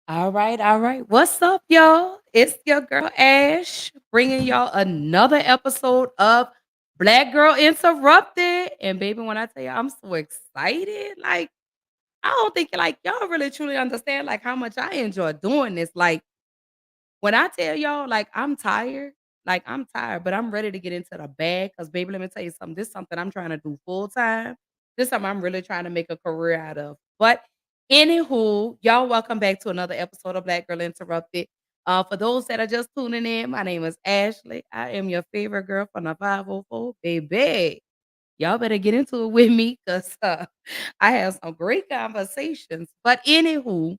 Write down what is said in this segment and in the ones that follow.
All right, all right. What's up, y'all? It's your girl Ash bringing y'all another episode of Black Girl Interrupted. And baby, when I tell you I'm so excited, like I don't think like y'all really truly understand like how much I enjoy doing this. Like when I tell y'all, like I'm tired, but I'm ready to get into the bag. Cause baby, let me tell you something. This is something I'm trying to do full time. This is something I'm really trying to make a career out of. But anywho, y'all welcome back to another episode of Black Girl Interrupted. For those that are just tuning in, my name is Ashley. I am your favorite girl from the 504, baby. Y'all better get into it with me because I have some great conversations. But anywho,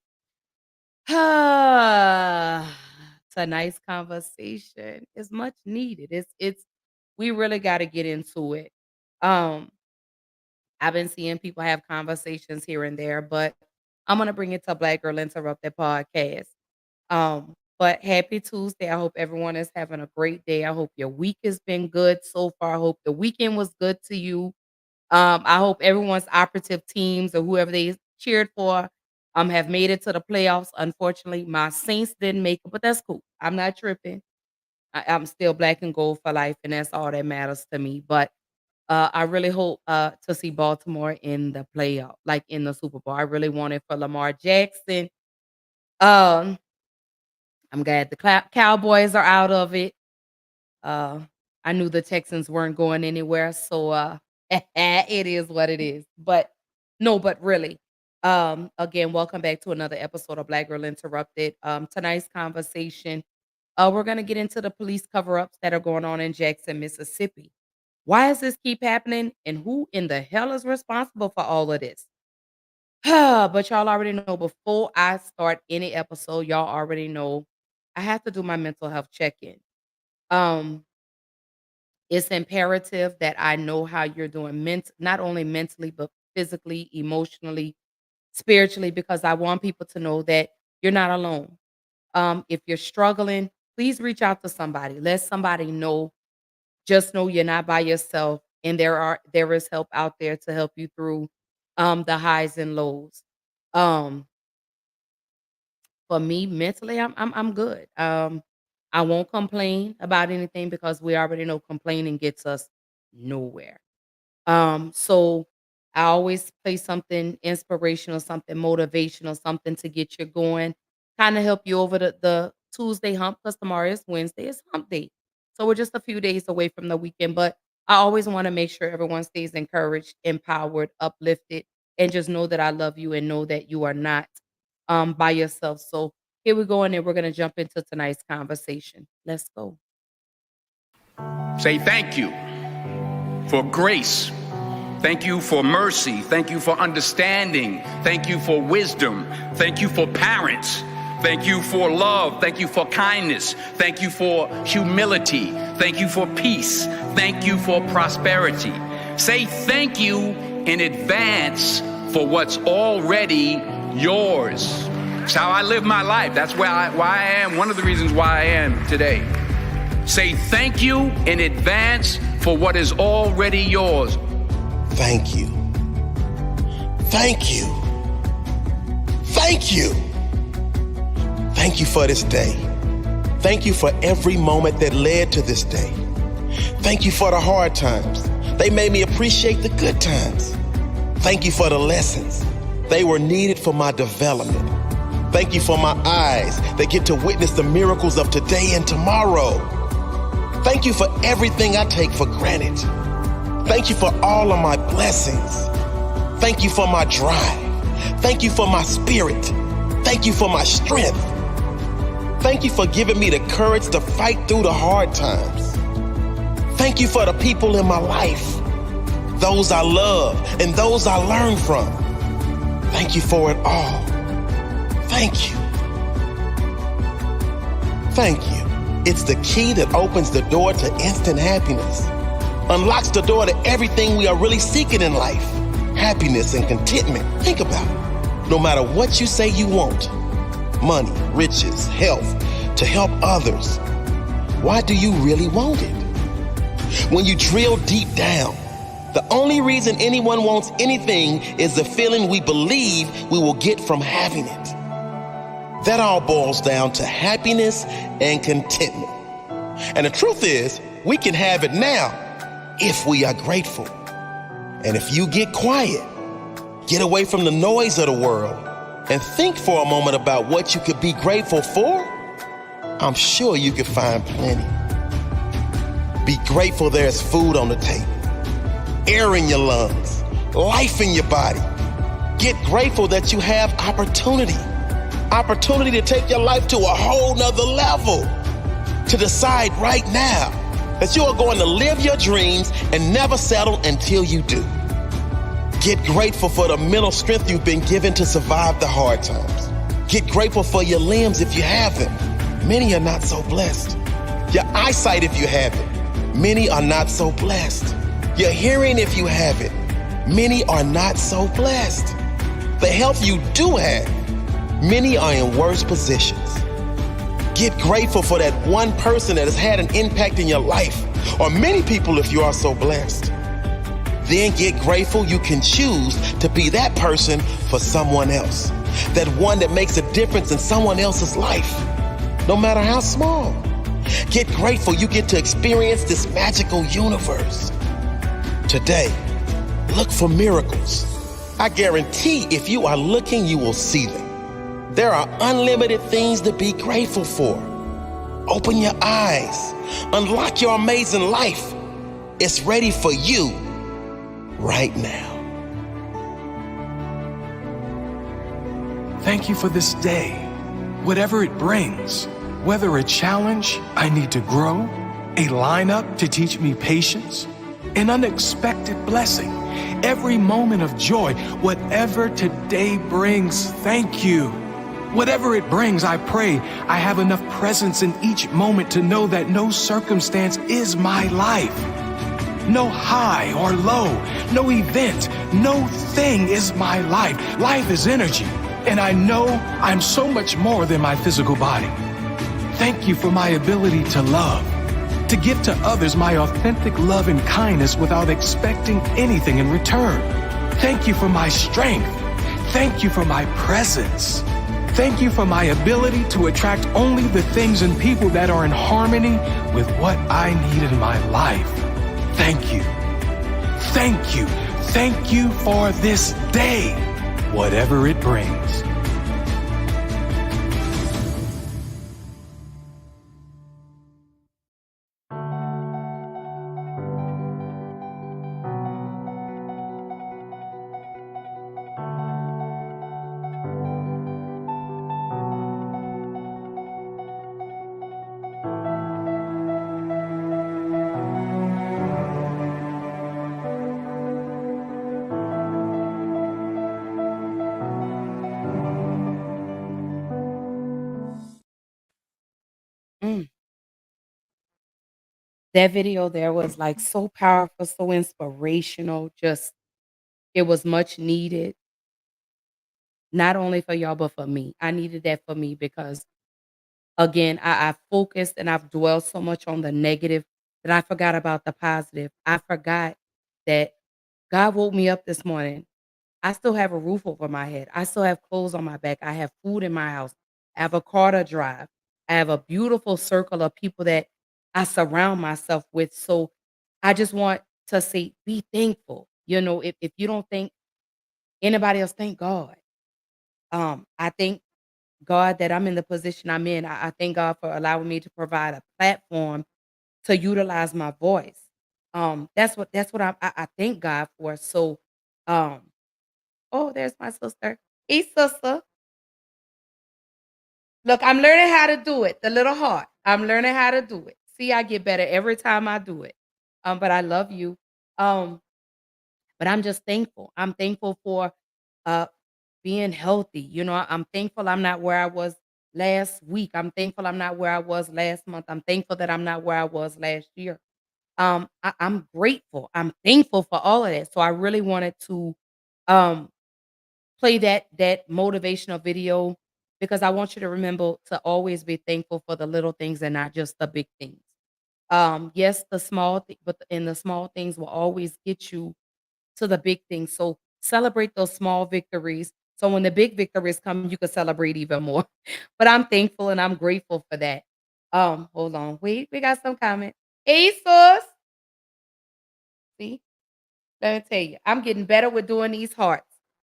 tonight's conversation is much needed. It's we really got to get into it. Um, I've been seeing people have conversations here and there, but I'm gonna bring it to Black Girl Interrupted podcast. But happy Tuesday. I hope everyone is having a great day. I hope your week has been good so far. I hope the weekend was good to you. I hope everyone's operative teams or whoever they cheered for have made it to the playoffs. Unfortunately, my Saints didn't make it, but that's cool. I'm not tripping. I'm still black and gold for life, and that's all that matters to me. But I really hope to see Baltimore in the playoff, like in the Super Bowl. I really want it for Lamar Jackson. Um, I'm glad the Cowboys are out of it. Uh, I knew the Texans weren't going anywhere, so it is what it is. But no, but really, again, welcome back to another episode of Black Girl Interrupted. Tonight's conversation, we're gonna get into the police cover-ups that are going on in Jackson, Mississippi. Why does this keep happening, and who in the hell is responsible for all of this? But y'all already know before I start any episode, y'all already know I have to do my mental health check-in. Um, it's imperative that I know how you're doing not only mentally, but physically, emotionally, spiritually, because I want people to know that you're not alone. If you're struggling, please reach out to somebody. Let somebody know. Just know you're not by yourself, and there is help out there to help you through the highs and lows. Um, for me, mentally, I'm good. I won't complain about anything because we already know complaining gets us nowhere. So I always play something inspirational, something motivational, something to get you going, kind of help you over the Tuesday hump because tomorrow is Wednesday, it's hump day. So we're just a few days away from the weekend, but I always want to make sure everyone stays encouraged, empowered, uplifted, and just know that I love you and know that you are not by yourself. So here we go, and then we're gonna jump into tonight's conversation. Let's go. Say thank you for grace. Thank you for mercy. Thank you for understanding. Thank you for wisdom. Thank you for parents. Thank you for love. Thank you for kindness. Thank you for humility. Thank you for peace. Thank you for prosperity. Say thank you in advance for what's already yours. It's how I live my life. That's why I am. One of the reasons why I am today. Say thank you in advance for what is already yours. Thank you. Thank you. Thank you. Thank you for this day. Thank you for every moment that led to this day. Thank you for the hard times. They made me appreciate the good times. Thank you for the lessons. They were needed for my development. Thank you for my eyes that get to witness the miracles of today and tomorrow. Thank you for everything I take for granted. Thank you for all of my blessings. Thank you for my drive. Thank you for my spirit. Thank you for my strength. Thank you for giving me the courage to fight through the hard times. Thank you for the people in my life, those I love and those I learn from. Thank you for it all. Thank you. Thank you. It's the key that opens the door to instant happiness, unlocks the door to everything we are really seeking in life, happiness and contentment. Think about it. No matter what you say you want, money, riches, health, to help others, why do you really want it? When you drill deep down, the only reason anyone wants anything is the feeling we believe we will get from having it. That all boils down to happiness and contentment. And the truth is, we can have it now if we are grateful. And if you get quiet, get away from the noise of the world, and think for a moment about what you could be grateful for, I'm sure you could find plenty. Be grateful there's food on the table, air in your lungs, life in your body. Get grateful that you have opportunity to take your life to a whole nother level. To decide right now that you are going to live your dreams and never settle until you do. Get grateful for the mental strength you've been given to survive the hard times. Get grateful for your limbs if you have them. Many are not so blessed. Your eyesight if you have it. Many are not so blessed. Your hearing if you have it. Many are not so blessed. The health you do have, many are in worse positions. Get grateful for that one person that has had an impact in your life, or many people if you are so blessed. Then get grateful you can choose to be that person for someone else. That one that makes a difference in someone else's life, no matter how small. Get grateful you get to experience this magical universe. Today, look for miracles. I guarantee if you are looking, you will see them. There are unlimited things to be grateful for. Open your eyes. Unlock your amazing life. It's ready for you right now. Thank you for this day, whatever it brings. Whether a challenge I need to grow, a lineup to teach me patience, an unexpected blessing, every moment of joy, whatever today brings, thank you. Whatever it brings, I pray I have enough presence in each moment to know that no circumstance is my life. No high or low, no event, no thing is my life. Life is energy, and I know I'm so much more than my physical body. Thank you for my ability to love, to give to others my authentic love and kindness without expecting anything in return. Thank you for my strength. Thank you for my presence. Thank you for my ability to attract only the things and people that are in harmony with what I need in my life. Thank you. Thank you. Thank you for this day, whatever it brings. Mm. That video there was, like, so powerful, so inspirational, just it was much needed, not only for y'all, but for me. I needed that for me because, again, I focused and I've dwelled so much on the negative that I forgot about the positive. I forgot that God woke me up this morning. I still have a roof over my head. I still have clothes on my back. I have food in my house. I have a car to drive. I have a beautiful circle of people that I surround myself with. So I just want to say, be thankful. You know, if you don't think anybody else, thank God. I thank God that I'm in the position I'm in. I thank God for allowing me to provide a platform to utilize my voice. That's what I thank God for. So um oh, there's my sister. Hey, sister. Look, I'm learning how to do it. The little heart. I'm learning how to do it. See, I get better every time I do it. But I love you. Um, but I'm just thankful. I'm thankful for uh being healthy. You know, I'm thankful I'm not where I was last week. I'm thankful I'm not where I was last month. I'm thankful that I'm not where I was last year. I'm grateful. I'm thankful for all of that. So I really wanted to um play that motivational video because I want you to remember to always be thankful for the little things and not just the big things. Yes, the small but in the small things will always get you to the big things. So celebrate those small victories. So when the big victories come, you can celebrate even more. But I'm thankful and I'm grateful for that. Hold on. Wait, we got some comments. Hey, sis. See? Let me tell you, I'm getting better with doing these hearts.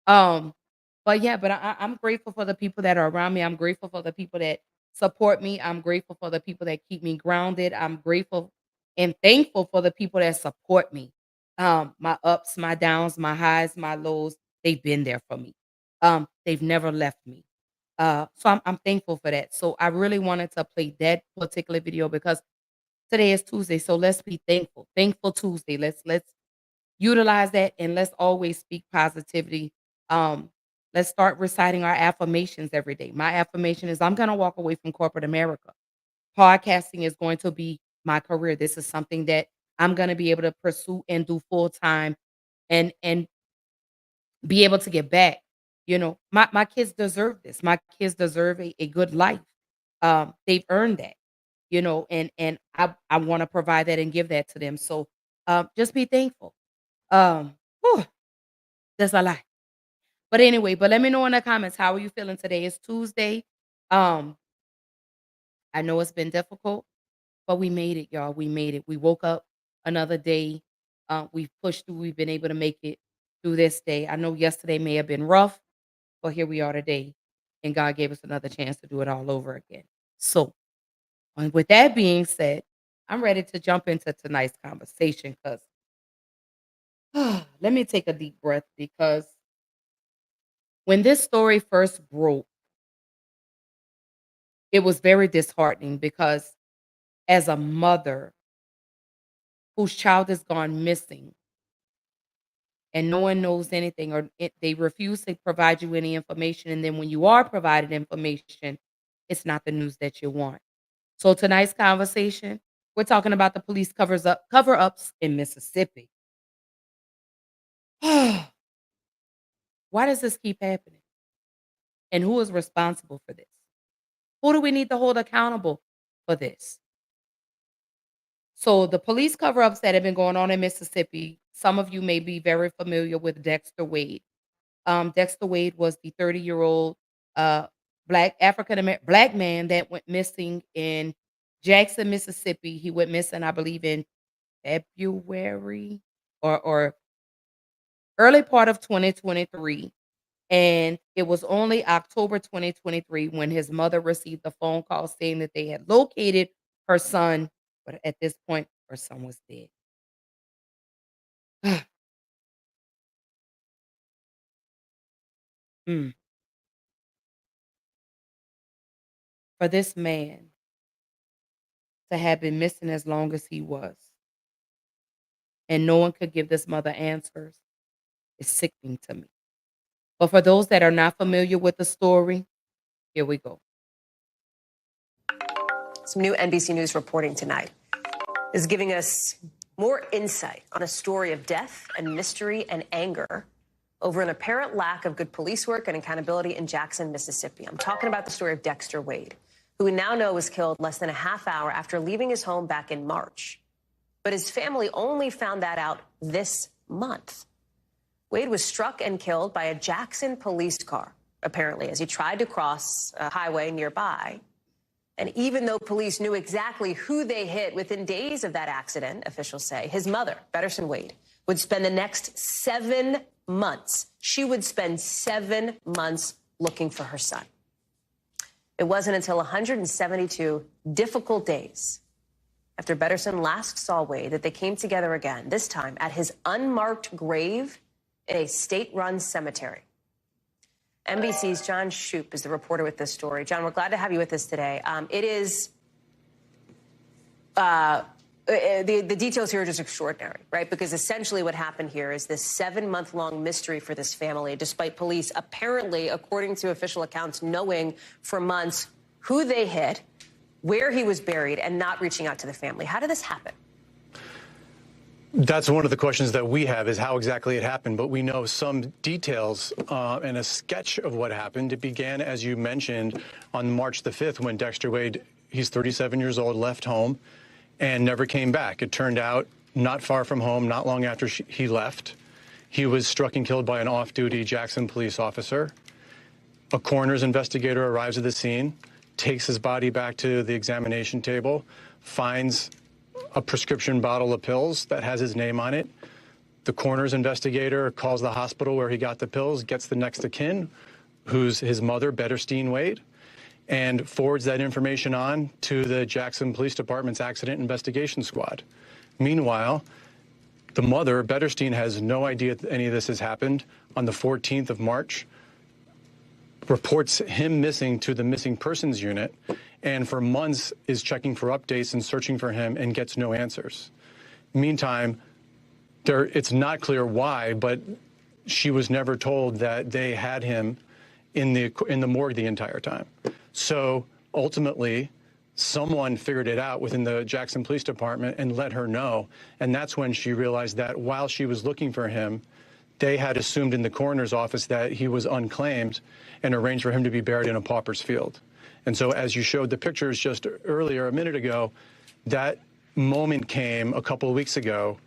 Um, but yeah, but I'm grateful for the people that are around me. I'm grateful for the people that support me. I'm grateful for the people that keep me grounded. I'm grateful and thankful for the people that support me. My ups, my downs, my highs, my lows, they've been there for me. They've never left me. So I'm thankful for that. So I really wanted to play that particular video because today is Tuesday. So let's be thankful. Thankful Tuesday. Let's utilize that and let's always speak positivity. Um, let's start reciting our affirmations every day. My affirmation is I'm going to walk away from corporate America. Podcasting is going to be my career. This is something that I'm going to be able to pursue and do full time and be able to get back. You know, my kids deserve this. My kids deserve a good life. They've earned that, you know, and I want to provide that and give that to them. So just be thankful. Whew, that's a lot. But anyway, but let me know in the comments, how are you feeling today? It's Tuesday. Um, I know it's been difficult, but we made it, y'all. We made it. We woke up another day. We've pushed through. We've been able to make it through this day. I know yesterday may have been rough, but here we are today. And God gave us another chance to do it all over again. So, and with that being said, I'm ready to jump into tonight's conversation because let me take a deep breath because when this story first broke, it was very disheartening because as a mother whose child has gone missing and no one knows anything or they refuse to provide you any information, and then when you are provided information, it's not the news that you want. So tonight's conversation, we're talking about the police cover-ups in Mississippi. Why does this keep happening? And who is responsible for this? Who do we need to hold accountable for this? So the police cover-ups that have been going on in Mississippi, some of you may be very familiar with Dexter Wade. Dexter Wade was the 30-year-old uh, black man that went missing in Jackson, Mississippi. He went missing, I believe, in February or early part of 2023. And it was only October 2023 when his mother received a phone call saying that they had located her son, but at this point, her son was dead. Mm. For this man to have been missing as long as he was, and no one could give this mother answers, is sickening to me. But for those that are not familiar with the story, here we go. Some new NBC News reporting tonight is giving us more insight on a story of death and mystery and anger over an apparent lack of good police work and accountability in Jackson, Mississippi. I'm talking about the story of Dexter Wade, who we now know was killed less than a half hour after leaving his home back in March. But his family only found that out this month. Wade was struck and killed by a Jackson police car, apparently, as he tried to cross a highway nearby. And even though police knew exactly who they hit within days of that accident, officials say, his mother, Betterson Wade, would spend the next 7 months. She would spend 7 months looking for her son. It wasn't until 172 difficult days after Betterson last saw Wade that they came together again, this time at his unmarked grave in a state-run cemetery. NBC's John Shoup is the reporter with this story. John, we're glad to have you with us today. The details here are just extraordinary, right? Because essentially what happened here is this 7-month-long mystery for this family, despite police apparently, according to official accounts, knowing for months who they hit, where he was buried, and not reaching out to the family. How did this happen? That's one of the questions that we have, is how exactly it happened. But we know some details and a sketch of what happened. It began, as you mentioned, on March the 5th when Dexter Wade, he's 37 years old, left home and never came back. It turned out not far from home, not long after he left, he was struck and killed by an off-duty Jackson police officer. A coroner's investigator arrives at the scene, takes his body back to the examination table, finds a prescription bottle of pills that has his name on it. The coroner's investigator calls the hospital where he got the pills, gets the next of kin, who's his mother, Betterstein Wade, and forwards that information on to the Jackson Police Department's Accident Investigation Squad. Meanwhile, the mother, Betterstein, has no idea any of this has happened. On the 14th of March, reports him missing to the missing persons unit, and for months is checking for updates and searching for him and gets no answers. Meantime, it's not clear why, but she was never told that they had him in the morgue the entire time. So ultimately, someone figured it out within the Jackson Police Department and let her know. And that's when she realized that while she was looking for him, they had assumed in the coroner's office that he was unclaimed and arranged for him to be buried in a pauper's field. And so as you showed the pictures just earlier, a minute ago, that moment came a couple of weeks ago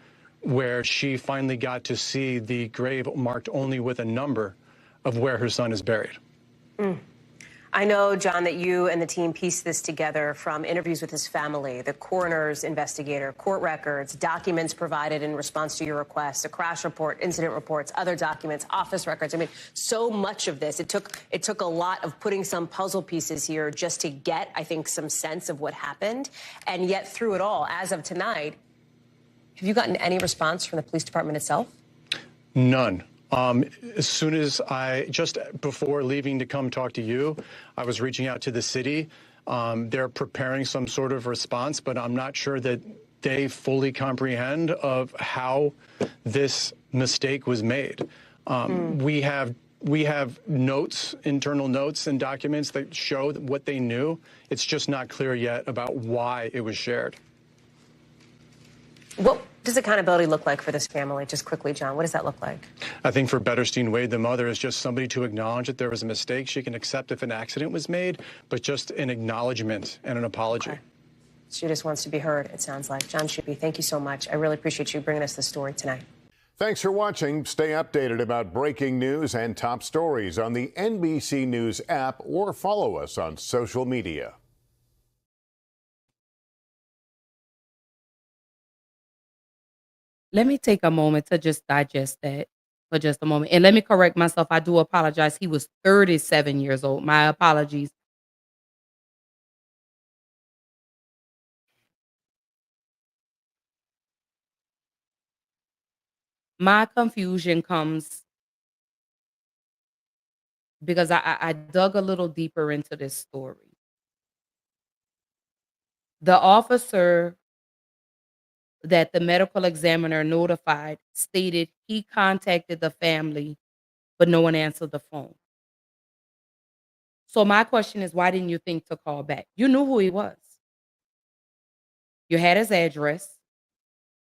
where she finally got to see the grave marked only with a number of where her son is buried. I know, John, that you and the team pieced this together from interviews with his family, the coroner's investigator, court records, documents provided in response to your request, a crash report, incident reports, other documents, office records. I mean, so much of this. It took a lot of putting some puzzle pieces here just to get, I think, some sense of what happened. And yet through it all, as of tonight, have you gotten any response from the police department itself? None. As soon as just before leaving to come talk to you, I was reaching out to the city. They're preparing some sort of response, but I'm not sure that they fully comprehend of how this mistake was made. We have notes, internal notes and documents that show what they knew. It's just not clear yet about why it was shared. What does accountability look like for this family? Just quickly, John, what does that look like? I think for Betterstein Wade, the mother is just somebody to acknowledge that there was a mistake. She can accept if an accident was made, but just an acknowledgement and an apology. Okay. She just wants to be heard, it sounds like. John Shippey, thank you so much. I really appreciate you bringing us this story tonight. Thanks for watching. Stay updated about breaking news and top stories on the NBC News app or follow us on social media. Let me take a moment to just digest that for just a moment. And let me correct myself. I do apologize. He was 37 years old. My apologies. My confusion comes because I dug a little deeper into this story. The officer that the medical examiner notified stated he contacted the family, but no one answered the phone. So my question is, why didn't you think to call back? You knew who he was. You had his address,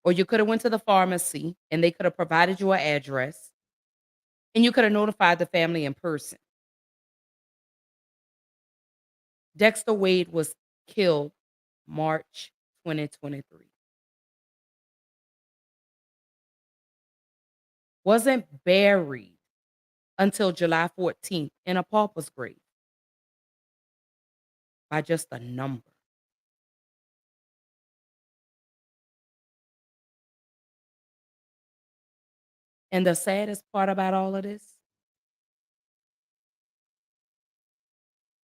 or you could have went to the pharmacy and they could have provided you an address, and you could have notified the family in person. Dexter Wade was killed March 2023. Wasn't buried until July 14th in a pauper's grave by just a number. And the saddest part about all of this,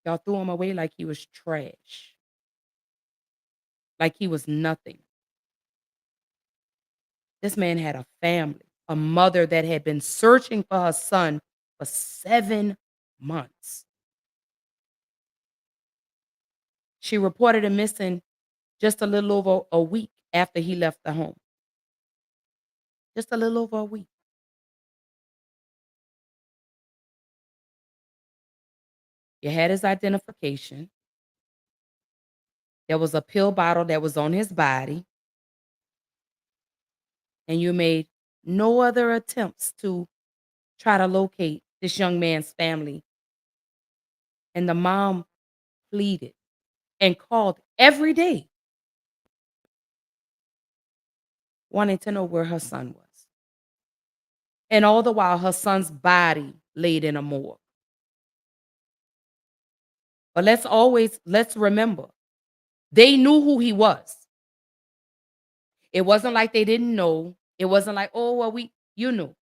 y'all threw him away like he was trash, like he was nothing. This man had a family, a mother that had been searching for her son for 7 months. She reported him missing just a little over a week after he left the home. Just a little over a week. You had his identification. There was a pill bottle that was on his body. And you made no other attempts to try to locate this young man's family. And the mom pleaded and called every day, wanting to know where her son was. And all the while, her son's body laid in a morgue. But let's remember, they knew who he was. It wasn't like they didn't know. It wasn't like, "Oh, well, you knew."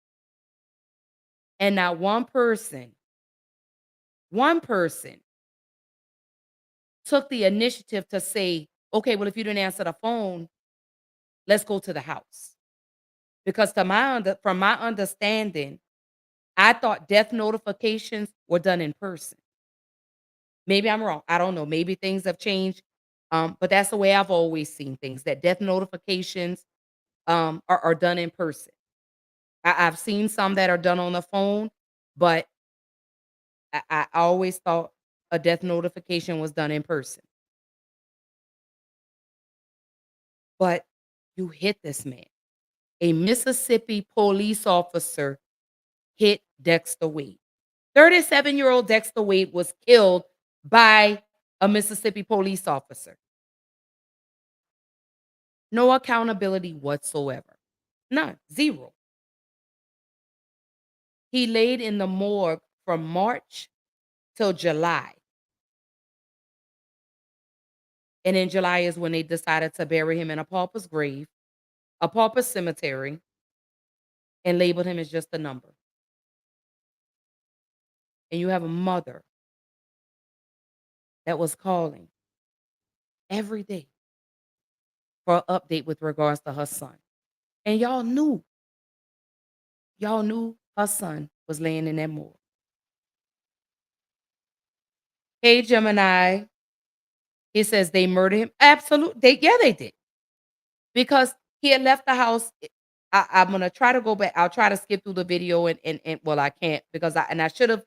And not one person took the initiative to say, "Okay, well, if you didn't answer the phone, let's go to the house." Because from my understanding, I thought death notifications were done in person. Maybe I'm wrong. I don't know. Maybe things have changed. But that's the way I've always seen things, that death notifications are done in person. I've seen some that are done on the phone, but I always thought a death notification was done in person. But you hit this man. A Mississippi police officer hit Dexter Wade. 37-year-old Dexter Wade was killed by a Mississippi police officer. No accountability whatsoever. None. Zero. He laid in the morgue from March till July. And in July is when they decided to bury him in a pauper's grave, a pauper cemetery, and labeled him as just a number. And you have a mother that was calling every day for an update with regards to her son. And y'all knew her son was laying in that morgue. Hey, Gemini. He says they murdered him. Absolutely. Yeah, they did. Because he had left the house. I'm gonna try to go back. I'll try to skip through the video and well, I can't because I should have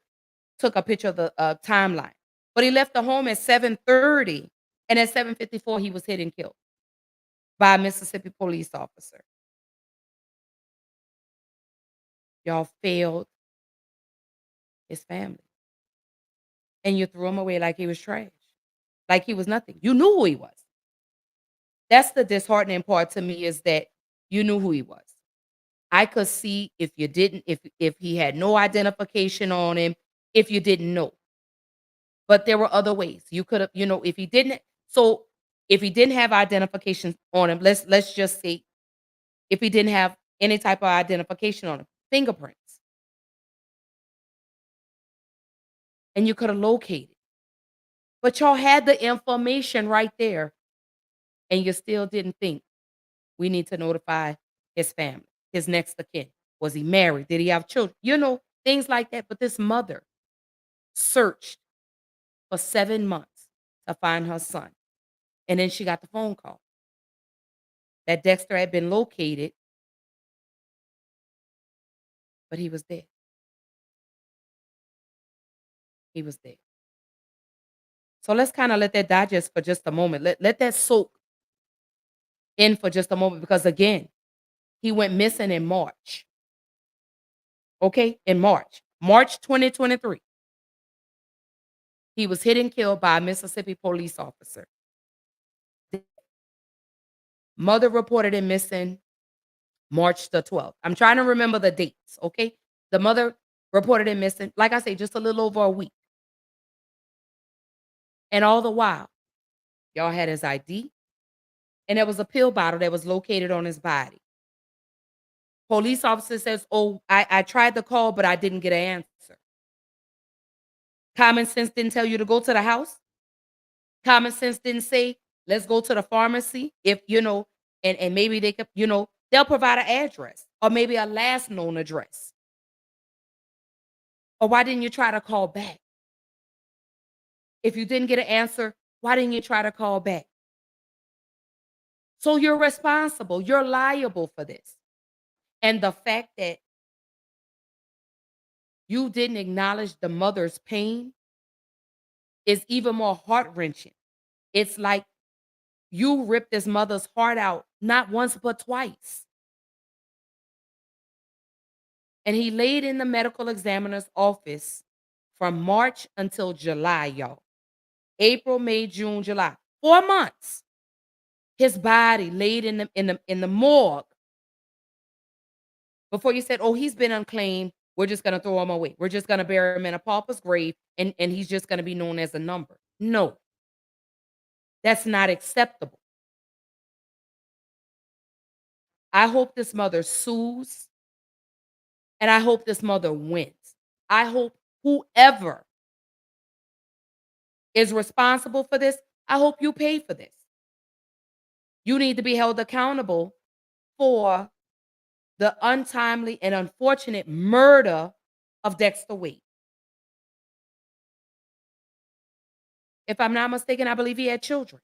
took a picture of the timeline. But he left the home at 7:30, and at 7:54 he was hit and killed by a Mississippi police officer. Y'all failed his family, and you threw him away like he was trash, like he was nothing. You knew who he was. That's the disheartening part to me, is that you knew who he was. I could see if you didn't, if he had no identification on him, if you didn't know. But there were other ways. You could have, if he didn't, so if he didn't have identification on him, let's just say if he didn't have any type of identification on him, fingerprints, and you could have located. But y'all had the information right there, and you still didn't think we need to notify his family, his next of kin. Was he married? Did he have children? Things like that. But this mother searched for 7 months to find her son. And then she got the phone call that Dexter had been located, but he was dead. He was dead. So let's kind of let that digest for just a moment. Let that soak in for just a moment, because again, he went missing in March. Okay? In March 2023. He was hit and killed by a Mississippi police officer. Mother reported him missing March the 12th. I'm trying to remember the dates, okay? The mother reported him missing, like I say, just a little over a week. And all the while, y'all had his ID, and there was a pill bottle that was located on his body. Police officer says, "Oh, I tried to call, but I didn't get an answer." Common sense didn't tell you to go to the house. Common sense didn't say, "Let's go to the pharmacy." If and maybe they could, they'll provide an address or maybe a last known address. Or why didn't you try to call back? If you didn't get an answer, why didn't you try to call back? So you're responsible. You're liable for this. And the fact that you didn't acknowledge the mother's pain is even more heart-wrenching. It's like you ripped this mother's heart out not once but twice. And he laid in the medical examiner's office from March until July, y'all. April, May, June, July. 4 months. His body laid in the morgue before you said, "Oh, he's been unclaimed. We're just gonna throw him away. We're just gonna bury him in a pauper's grave, and he's just gonna be known as a number." No, that's not acceptable. I hope this mother sues, and I hope this mother wins. I hope whoever is responsible for this, I hope you pay for this. You need to be held accountable for the untimely and unfortunate murder of Dexter Wade. If I'm not mistaken, I believe he had children.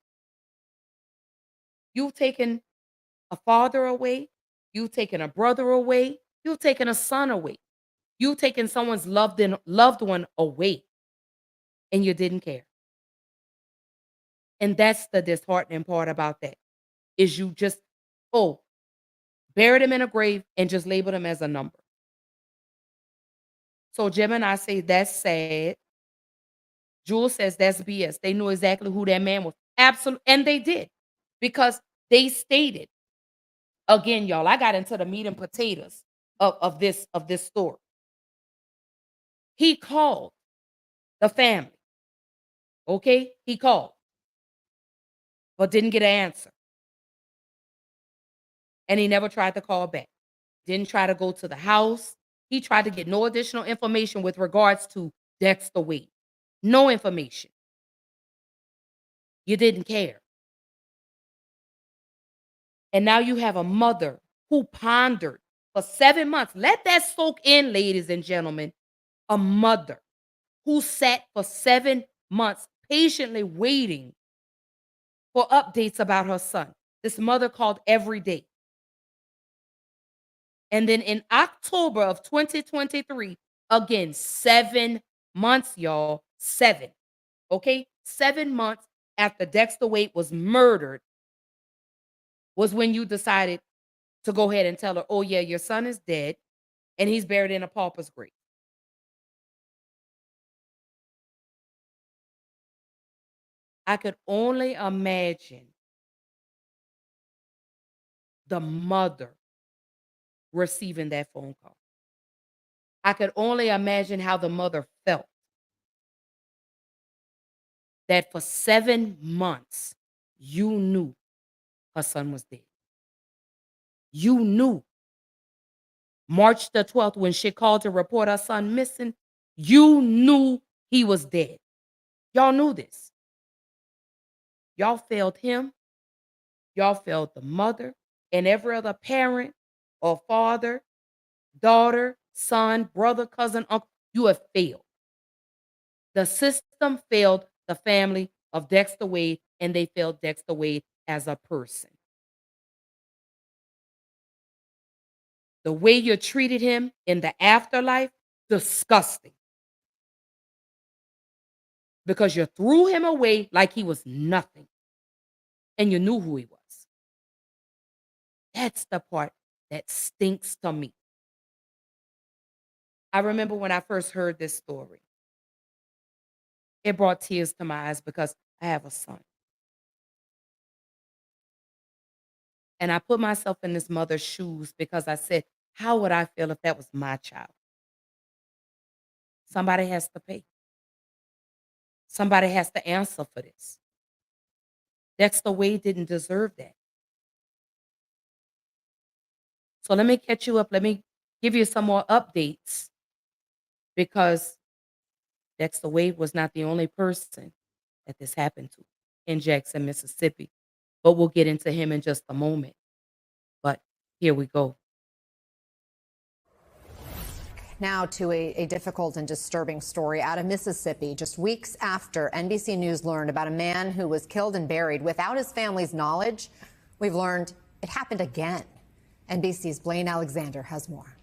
You've taken a father away, you've taken a brother away, you've taken a son away. You've taken someone's loved one away, and you didn't care. And that's the disheartening part about that, is you just, oh, buried him in a grave and just labeled him as a number. So Jim and I say that's sad. Jules says that's BS. They knew exactly who that man was. Absolutely. And they did. Because they stated, again, y'all, I got into the meat and potatoes of this story. He called the family. Okay? He called, but didn't get an answer. And he never tried to call back. Didn't try to go to the house. He tried to get no additional information with regards to Dexter Wade. No information. You didn't care. And now you have a mother who pondered for 7 months. Let that soak in, ladies and gentlemen. A mother who sat for 7 months patiently waiting for updates about her son. This mother called every day. And then in October of 2023, again, 7 months, y'all, 7. Okay? 7 months after Dexter Wade was murdered was when you decided to go ahead and tell her, oh, yeah, your son is dead and he's buried in a pauper's grave. I could only imagine the mother receiving that phone call. I could only imagine how the mother felt that for 7 months you knew her son was dead. You knew March the 12th when she called to report her son missing, you knew he was dead. Y'all knew this. Y'all failed him. Y'all failed the mother and every other parent or father, daughter, son, brother, cousin, uncle. You have failed. The system failed the family of Dexter Wade, and they failed Dexter Wade as a person. The way you treated him in the afterlife, disgusting. Because you threw him away like he was nothing. And you knew who he was. That's the part that stinks to me. I remember when I first heard this story, it brought tears to my eyes because I have a son. And I put myself in this mother's shoes because I said, how would I feel if that was my child? Somebody has to pay. Somebody has to answer for this. Dexter Wade didn't deserve that. So let me catch you up. Let me give you some more updates because Dexter Wade was not the only person that this happened to in Jackson, Mississippi. But we'll get into him in just a moment. But here we go. Now to a difficult and disturbing story out of Mississippi. Just weeks after NBC News learned about a man who was killed and buried without his family's knowledge, we've learned it happened again. NBC's Blaine Alexander has more.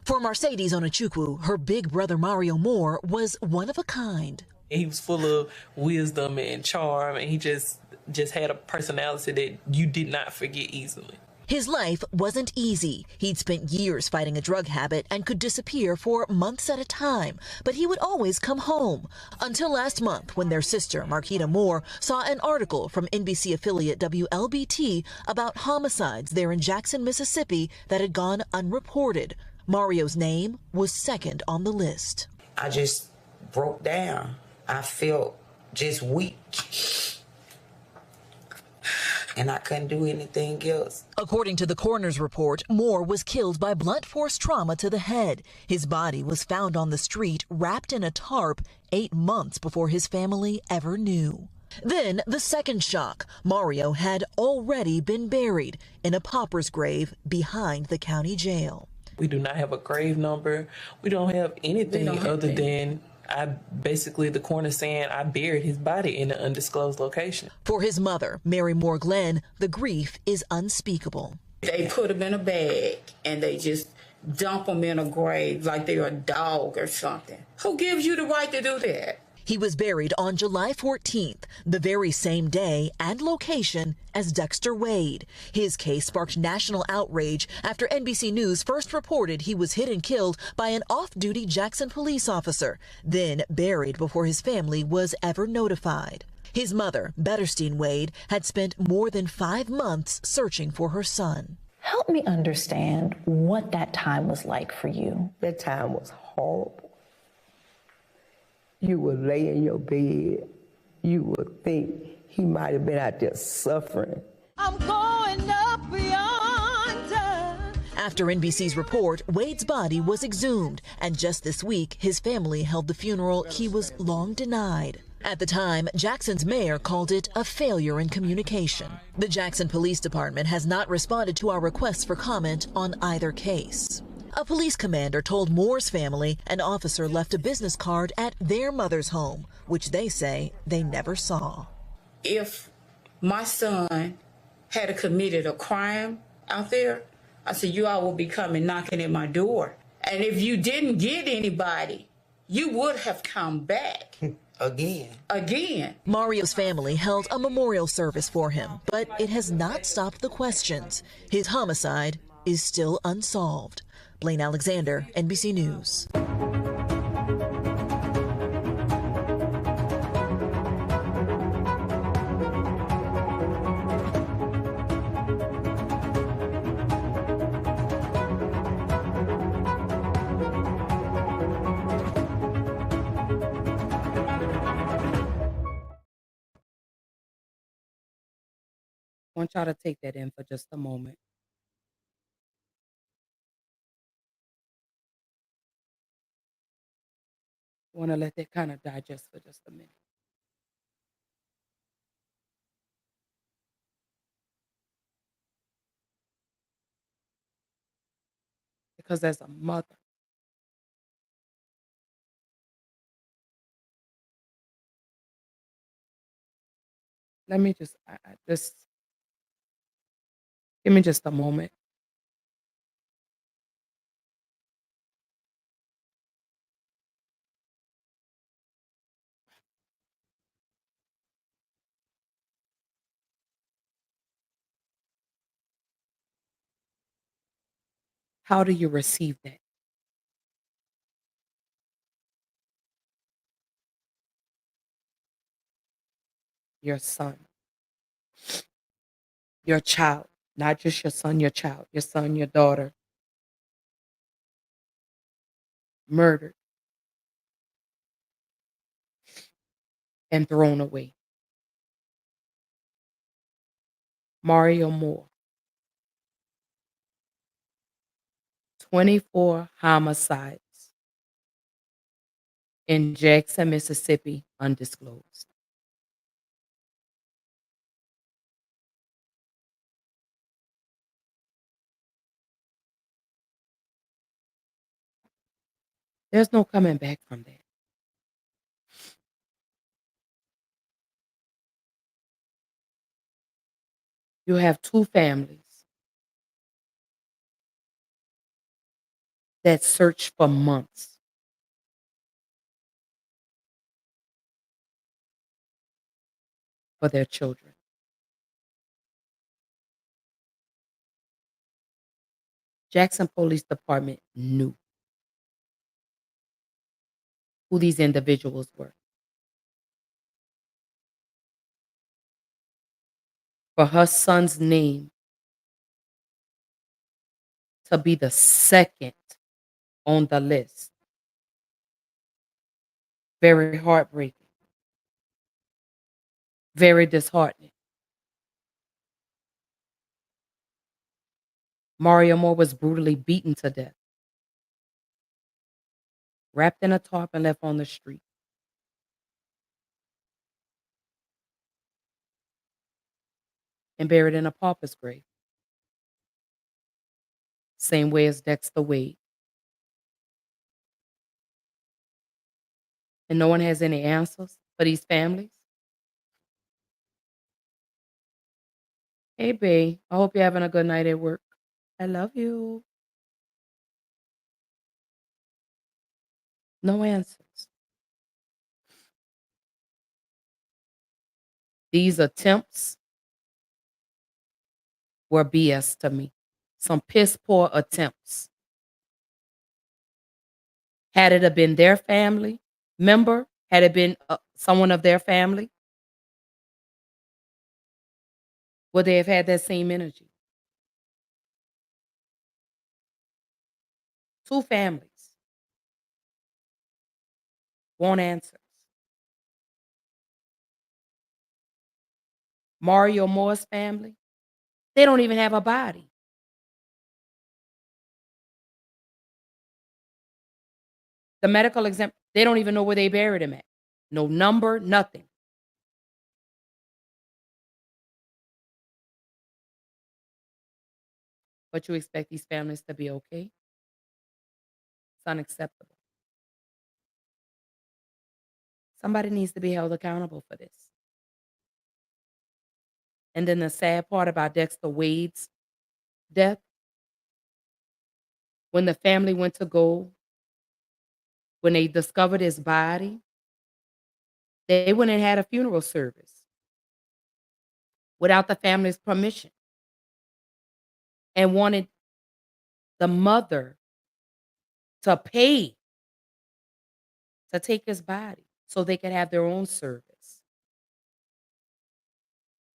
For Mercedes Onachukwu, her big brother Marrio Moore was one of a kind. He was full of wisdom and charm, and he just had a personality that you did not forget easily. His life wasn't easy. He'd spent years fighting a drug habit and could disappear for months at a time, but he would always come home. Until last month when their sister, Marquita Moore, saw an article from NBC affiliate WLBT about homicides there in Jackson, Mississippi that had gone unreported. Marrio's name was second on the list. I just broke down. I felt just weak. And I couldn't do anything else. According to the coroner's report, Moore was killed by blunt force trauma to the head. His body was found on the street wrapped in a tarp 8 months before his family ever knew. Then the second shock. Marrio had already been buried in a pauper's grave behind the county jail. We do not have a grave number. We don't have anything other than the coroner saying I buried his body in an undisclosed location. For his mother, Mary Moore Glenn, the grief is unspeakable. They put him in a bag and they just dump him in a grave like they're a dog or something. Who gives you the right to do that? He was buried on July 14th, the very same day and location as Dexter Wade. His case sparked national outrage after NBC News first reported he was hit and killed by an off-duty Jackson police officer, then buried before his family was ever notified. His mother, Betterstein Wade, had spent more than 5 months searching for her son. Help me understand what that time was like for you. That time was horrible. You would lay in your bed, you would think he might have been out there suffering. I'm going up yonder. After NBC's report, Wade's body was exhumed, and just this week, his family held the funeral he was long denied. At the time, Jackson's mayor called it a failure in communication. The Jackson Police Department has not responded to our requests for comment on either case. A police commander told Moore's family an officer left a business card at their mother's home, which they say they never saw. If my son had committed a crime out there, I said, you all will be coming knocking at my door. And if you didn't get anybody, you would have come back. Again. Marrio's family held a memorial service for him, but it has not stopped the questions. His homicide is still unsolved. Blaine Alexander, NBC News. I want y'all to take that in for just a moment. I want to let that kind of digest for just a minute. Because as a mother, let me just give me just a moment. How do you receive that? Your son, your child, not just your son, your child, your son, your daughter, murdered and thrown away. Marrio Moore, 24 homicides in Jackson, Mississippi, undisclosed. There's no coming back from that. You have two families that searched for months for their children. Jackson Police Department knew who these individuals were. For her son's name to be the second on the list, very heartbreaking. Very disheartening. Mario Moore was brutally beaten to death, wrapped in a tarp and left on the street. And buried in a pauper's grave, same way as Dexter Wade. And no one has any answers for these families. Hey, babe, I hope you're having a good night at work. I love you. No answers. These attempts were BS to me. Some piss poor attempts. Had it have been their family member, had it been someone of their family, would they have had that same energy? Two families want answers. Mario Moore's family, they don't even have a body. The medical exam, they don't even know where they buried him at. No number, nothing. But you expect these families to be okay? It's unacceptable. Somebody needs to be held accountable for this. And then the sad part about Dexter Wade's death, when the family went to go, when they discovered his body, they went and had a funeral service without the family's permission and wanted the mother to pay to take his body so they could have their own service.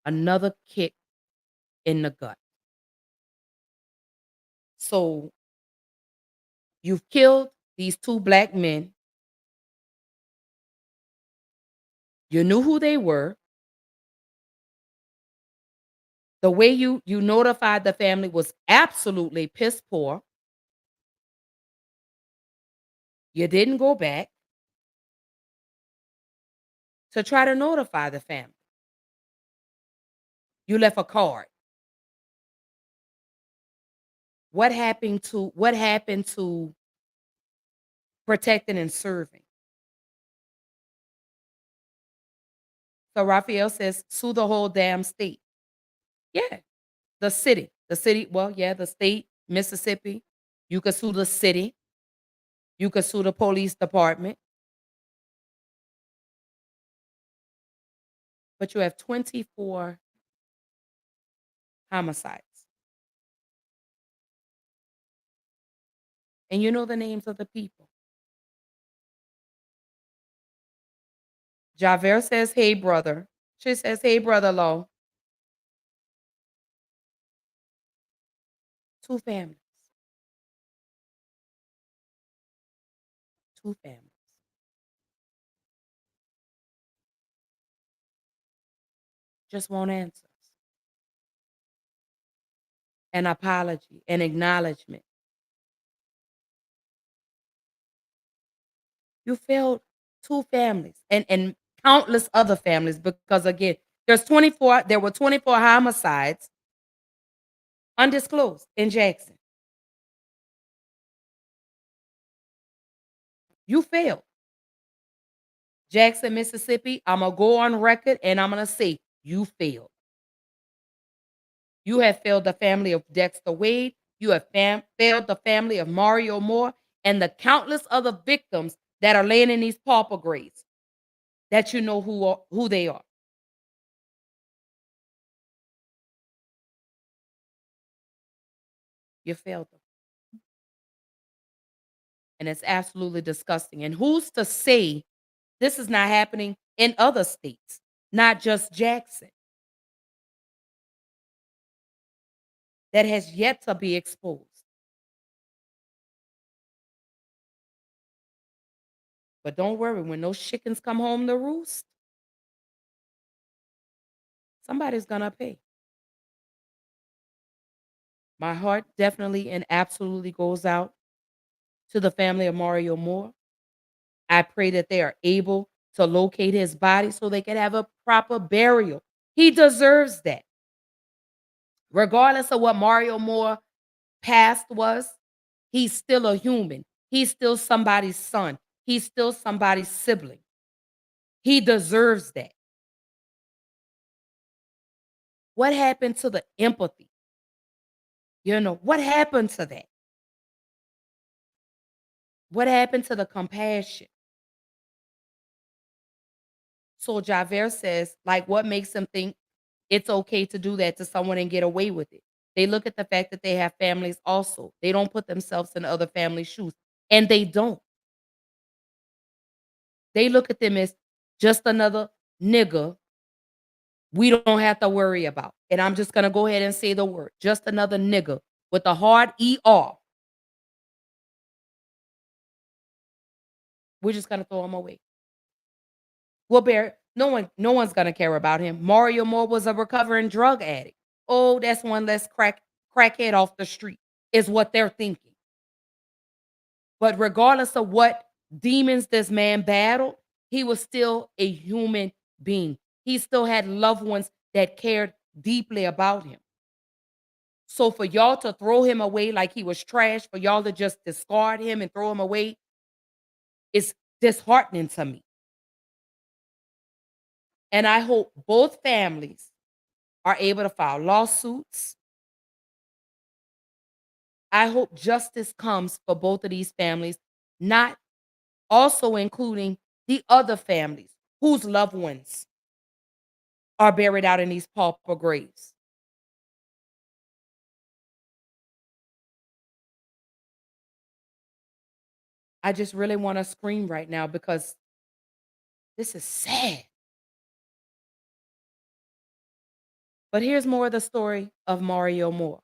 Another kick in the gut. So you've killed these two black men. You knew who they were. The way you notified the family was absolutely piss poor. You didn't go back to try to notify the family. You left a card. What happened to protecting and serving? So Raphael says, sue the whole damn state. Yeah, the city. The city, well, yeah, the state, Mississippi. You could sue the city. You could sue the police department. But you have 24 homicides. And you know the names of the people. Javert says, hey, brother. She says, hey, brother Low. Two families. Two families. Just want answers. An apology, an acknowledgement. You failed two families and countless other families because again, there were 24 homicides undisclosed in Jackson. You failed. Jackson, Mississippi, I'm going to go on record and I'm going to say you failed. You have failed the family of Dexter Wade. You have failed the family of Marrio Moore and the countless other victims that are laying in these pauper graves that you know who they are. You failed them. And it's absolutely disgusting. And who's to say this is not happening in other states, not just Jackson, that has yet to be exposed? But don't worry, when those chickens come home to roost, Somebody's gonna pay. My heart definitely and absolutely goes out to the family of Mario Moore. I pray that they are able to locate his body so they can have a proper burial. He deserves that. Regardless of what Mario Moore past was, he's still a human. He's still somebody's son. He's still somebody's sibling. He deserves that. What happened to the empathy? What happened to that? What happened to the compassion? So Javert says, like, what makes them think it's okay to do that to someone and get away with it? They look at the fact that they have families also. They don't put themselves in other families' shoes. And they don't. They look at them as just another nigga we don't have to worry about. And I'm just going to go ahead and say the word. Just another nigga with a hard ER. We're just going to throw him away. We'll bear. No one's going to care about him. Mario Moore was a recovering drug addict. Oh, that's one less crackhead off the street, is what they're thinking. But regardless of what demons this man battled, he was still a human being. He still had loved ones that cared deeply about him. So for y'all to throw him away like he was trash, for y'all to just discard him and throw him away, is disheartening to me. And I hope both families are able to file lawsuits. I hope justice comes for both of these families, not also including the other families whose loved ones are buried out in these pauper graves. I just really want to scream right now because this is sad. But here's more of the story of Marrio Moore.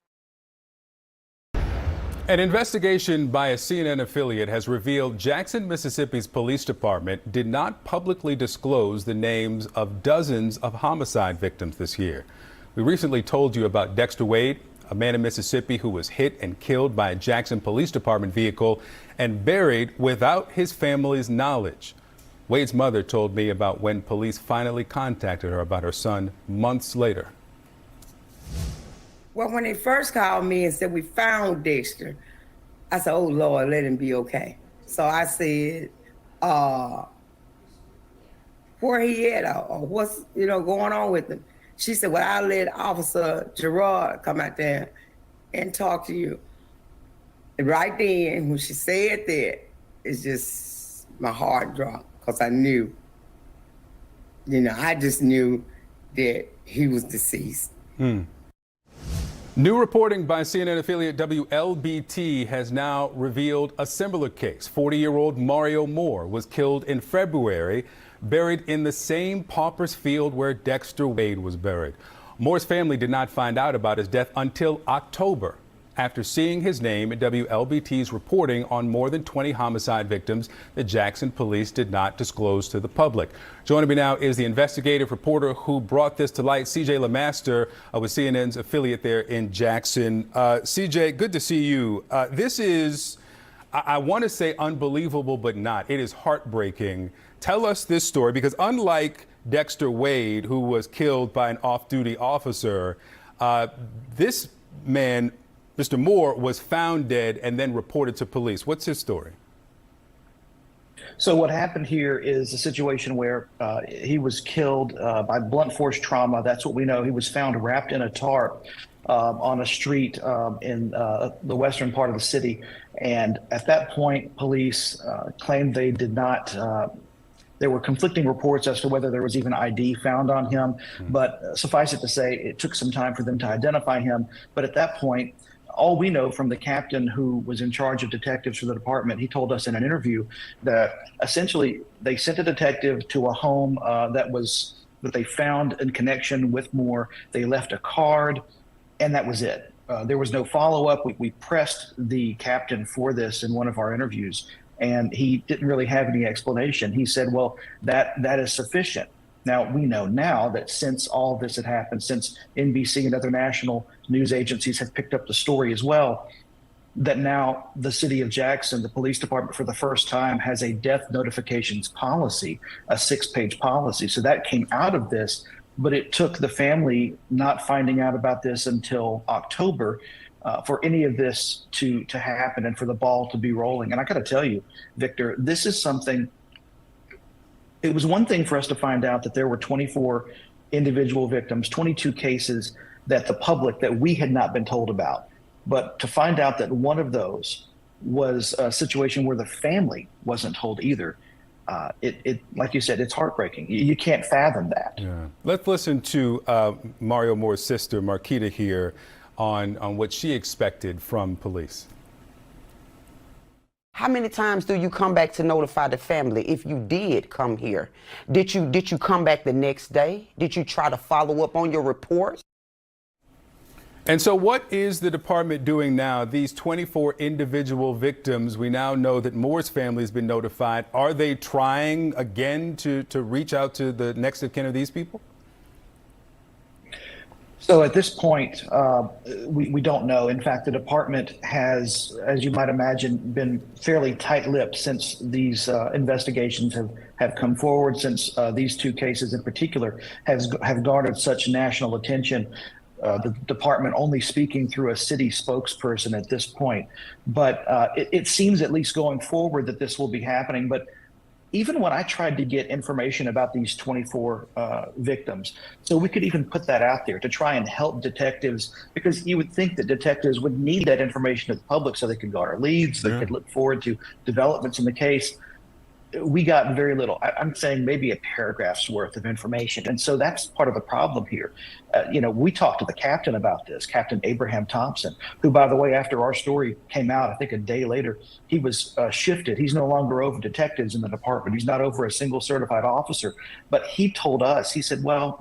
An investigation by a CNN affiliate has revealed Jackson, Mississippi's police department did not publicly disclose the names of dozens of homicide victims this year. We recently told you about Dexter Wade, a man in Mississippi who was hit and killed by a Jackson Police Department vehicle and buried without his family's knowledge. Wade's mother told me about when police finally contacted her about her son months later. Well, when they first called me and said we found Dexter, I said, oh, Lord, let him be okay. So I said, where he at or what's, going on with him? She said, well, I'll let Officer Gerard come out there and talk to you. And right then, when she said that, it's just, my heart dropped because I knew, I just knew that he was deceased. New reporting by CNN affiliate WLBT has now revealed a similar case. 40-year-old Marrio Moore was killed in February, buried in the same pauper's field where Dexter Wade was buried. Moore's family did not find out about his death until October, after seeing his name in WLBT's reporting on more than 20 homicide victims that Jackson police did not disclose to the public. Joining me now is the investigative reporter who brought this to light, CJ LeMaster, with CNN's affiliate there in Jackson. CJ, good to see you. This is, I want to say unbelievable, but not. It is heartbreaking. Tell us this story, because unlike Dexter Wade, who was killed by an off-duty officer, this man, Mr. Moore, was found dead and then reported to police. What's his story? So what happened here is a situation where he was killed by blunt force trauma. That's what we know. He was found wrapped in a tarp on a street in the western part of the city. And at that point, police claimed they did not there were conflicting reports as to whether there was even ID found on him. But suffice it to say, it took some time for them to identify him. But at that point, all we know from the captain who was in charge of detectives for the department, he told us in an interview that essentially they sent a detective to a home that they found in connection with Moore. They left a card, and that was it. There was no follow-up. We pressed the captain for this in one of our interviews, and he didn't really have any explanation. He said, well, that is sufficient. Now, we know now that since all this had happened, since NBC and other national news agencies have picked up the story as well, that now the city of Jackson, the police department, for the first time has a death notifications policy, a 6-page policy. So that came out of this, but it took the family not finding out about this until October for any of this to happen and for the ball to be rolling. And I got to tell you, Victor, this is something. It was one thing for us to find out that there were 24 individual victims, 22 cases that the public, that we had not been told about. But to find out that one of those was a situation where the family wasn't told either, it like you said, it's heartbreaking. You can't fathom that. Yeah. Let's listen to Marrio Moore's sister, Marquita, here on what she expected from police. How many times do you come back to notify the family if you did come here? Did you come back the next day? Did you try to follow up on your reports? And so what is the department doing now? These 24 individual victims, we now know that Moore's family has been notified. Are they trying again to reach out to the next of kin of these people? So at this point, we don't know. In fact, the department has, as you might imagine, been fairly tight-lipped since these investigations have come forward, since these two cases in particular have garnered such national attention. The department only speaking through a city spokesperson at this point. But it seems, at least going forward, that this will be happening. But even when I tried to get information about these 24 victims, so we could even put that out there to try and help detectives, because you would think that detectives would need that information to the public so they could garner leads, they could look forward to developments in the case. We got very little. I'm saying maybe a paragraph's worth of information. And so that's part of the problem here. We talked to the captain about this, Captain Abraham Thompson, who, by the way, after our story came out, I think a day later, he was shifted. He's no longer over detectives in the department. He's not over a single certified officer. But he told us, he said, well,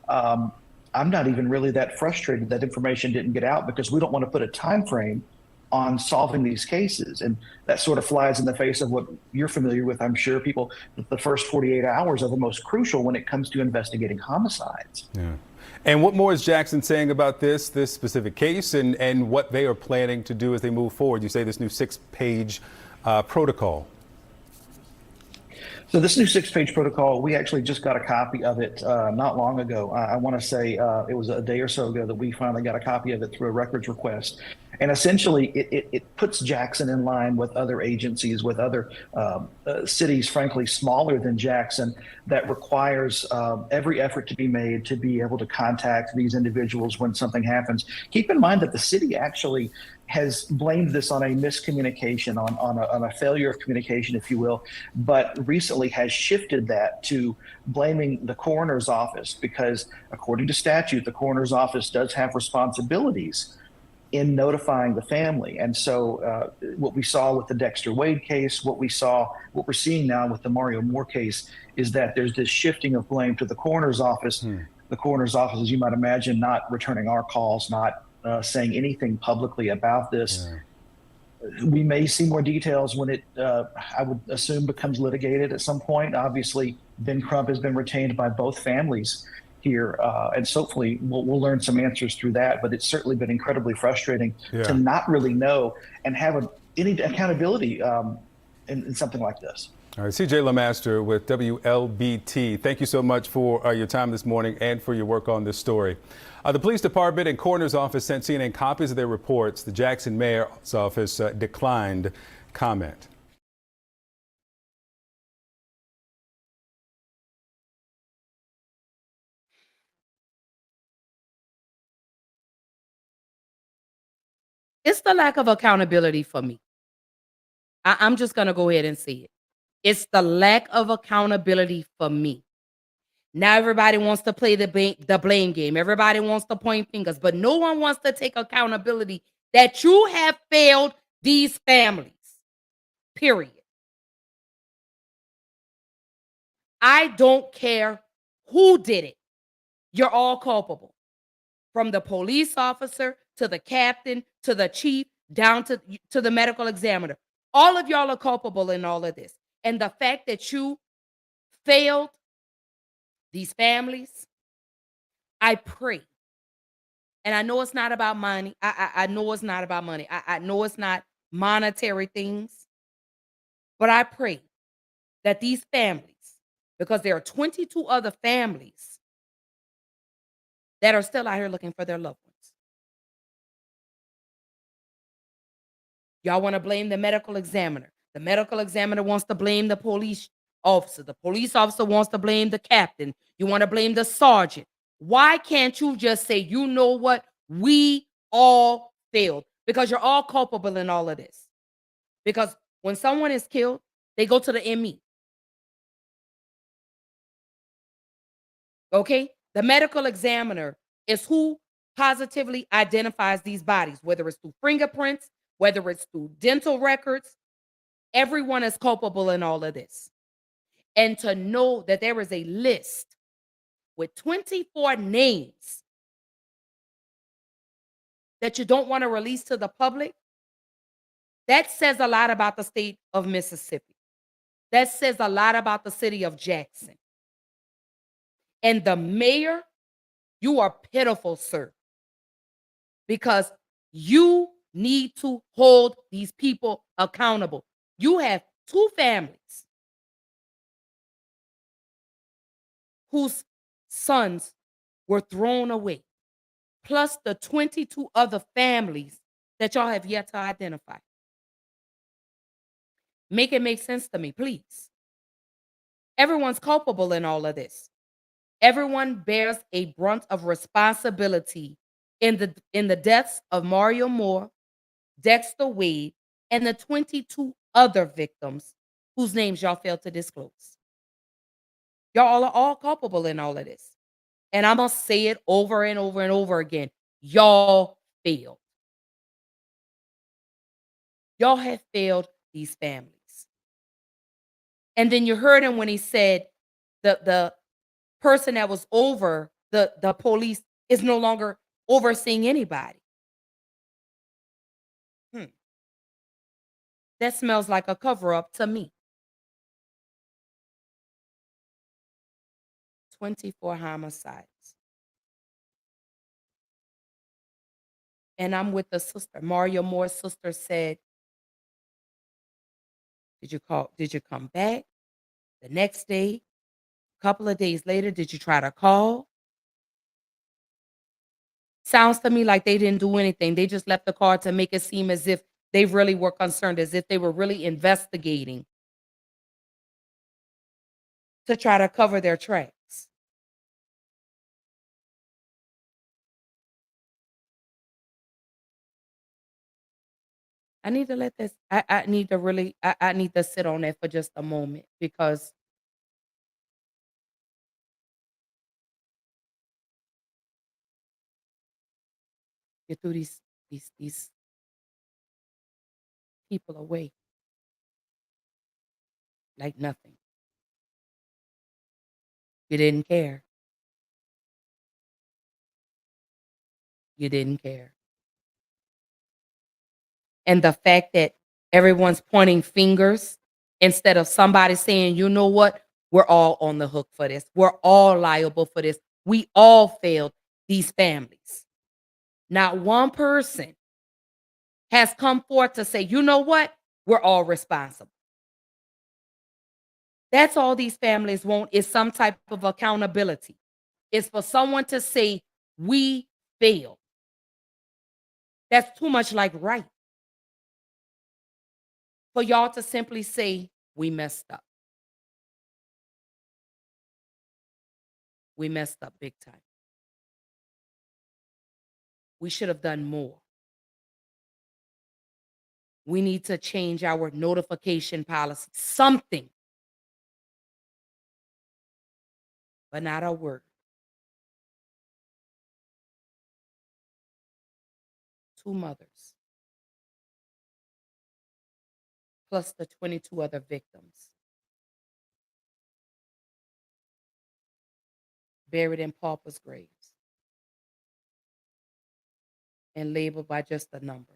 I'm not even really that frustrated that information didn't get out, because we don't want to put a time frame on solving these cases. And that sort of flies in the face of what you're familiar with, I'm sure, people, the first 48 hours are the most crucial when it comes to investigating homicides. Yeah. And what more is Jackson saying about this specific case and what they are planning to do as they move forward? You say this new 6-page protocol. So this new 6-page protocol, we actually just got a copy of it not long ago. I want to say it was a day or so ago that we finally got a copy of it through a records request. And essentially, it puts Jackson in line with other agencies, with other cities, frankly, smaller than Jackson, that requires every effort to be made to be able to contact these individuals when something happens. Keep in mind that the city actually has blamed this on a miscommunication, on a failure of communication, if you will, but recently has shifted that to blaming the coroner's office, because according to statute, the coroner's office does have responsibilities in notifying the family. And so what we saw with the Dexter Wade case, what we're seeing now with the Marrio Moore case, is that there's this shifting of blame to the coroner's office. The coroner's office, as you might imagine, not returning our calls, not saying anything publicly about this. Yeah. We may see more details when it, I would assume, becomes litigated at some point. Obviously, Ben Crump has been retained by both families here, and so hopefully we'll learn some answers through that. But it's certainly been incredibly frustrating to not really know and have any accountability in something like this. All right, CJ LeMaster with WLBT. Thank you so much for your time this morning and for your work on this story. The police department and coroner's office sent CNN copies of their reports. The Jackson mayor's office declined comment. It's the lack of accountability for me. I'm just going to go ahead and say it. It's the lack of accountability for me. Now everybody wants to play the blame game. Everybody wants to point fingers, but no one wants to take accountability that you have failed these families. Period. I don't care who did it. You're all culpable. From the police officer to the captain to the chief down to the medical examiner. All of y'all are culpable in all of this. And the fact that you failed these families, I pray. And I know it's not about money. I know it's not about money. I know it's not monetary things. But I pray that these families, because there are 22 other families that are still out here looking for their loved ones. Y'all want to blame the medical examiner. The medical examiner wants to blame the police officer. The police officer wants to blame the captain. You want to blame the sergeant. Why can't you just say, you know what? We all failed, because you're all culpable in all of this. Because when someone is killed, they go to the ME. Okay? The medical examiner is who positively identifies these bodies, whether it's through fingerprints, whether it's through dental records. Everyone is culpable in all of this. And to know that there is a list with 24 names that you don't want to release to the public, that says a lot about the state of Mississippi. That says a lot about the city of Jackson. And the mayor, you are pitiful, sir, because you need to hold these people accountable. You have two families whose sons were thrown away, plus the 22 other families that y'all have yet to identify. Make it make sense to me, please. Everyone's culpable in all of this. Everyone bears a brunt of responsibility in the deaths of Marrio Moore, Dexter Wade, and the 22 other victims whose names y'all failed to disclose. Y'all are all culpable in all of this. And I must say it over and over and over again. Y'all failed. Y'all have failed these families. And then you heard him when he said the person that was over the police is no longer overseeing anybody. That smells like a cover-up to me. 24 homicides. And I'm with the sister. Marrio Moore's sister said, did you call? Did you come back? The next day, a couple of days later, did you try to call? Sounds to me like they didn't do anything. They just left the card to make it seem as if they really were concerned, as if they were really investigating to try to cover their tracks. I need to let this, I need to really, I need to sit on that for just a moment, because you threw these people away like nothing. You didn't care. You didn't care. And the fact that everyone's pointing fingers instead of somebody saying, you know what? We're all on the hook for this. We're all liable for this. We all failed these families. Not one person has come forth to say, you know what? We're all responsible. That's all these families want, is some type of accountability. It's for someone to say, we failed. That's too much like right. For y'all to simply say, we messed up. We messed up big time. We should have done more. We need to change our notification policy. Something. But not a word. Two mothers. Plus the 22 other victims. Buried in paupers' graves. And labeled by just a number.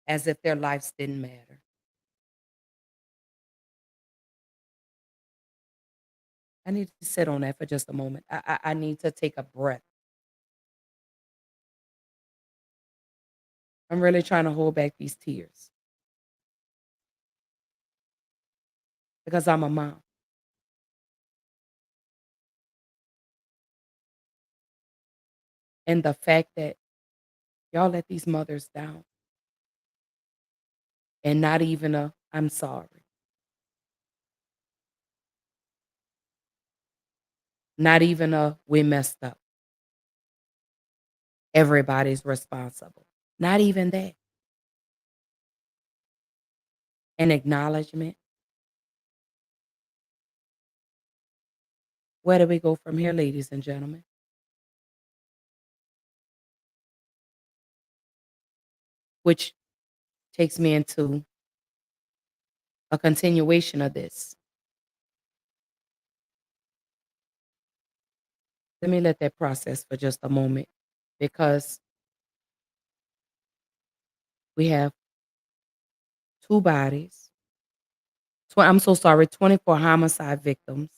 As if their lives didn't matter. I need to sit on that for just a moment. I need to take a breath. I'm really trying to hold back these tears because I'm a mom. And the fact that y'all let these mothers down and not even a "I'm sorry." Not even a "we messed up." Everybody's responsible. Not even that. An acknowledgement. Where do we go from here, ladies and gentlemen? Which takes me into a continuation of this. Let me let that process for just a moment because we have 2 bodies. I'm so sorry, 24 homicide victims.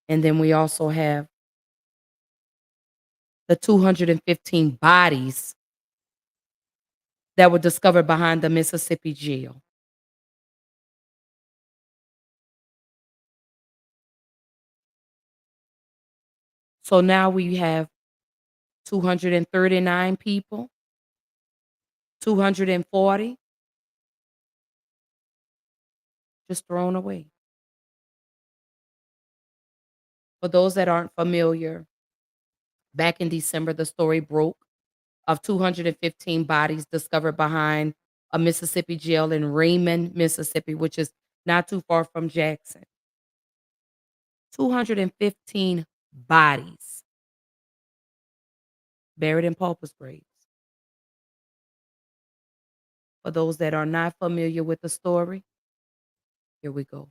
And then we also have the 215 bodies that were discovered behind the Mississippi jail. So now we have 239 people, 240 just thrown away. For those that aren't familiar, back in December, the story broke of 215 bodies discovered behind a Mississippi jail in Raymond, Mississippi, which is not too far from Jackson. 215 bodies buried in pauper's graves. For those that are not familiar with the story, here we go.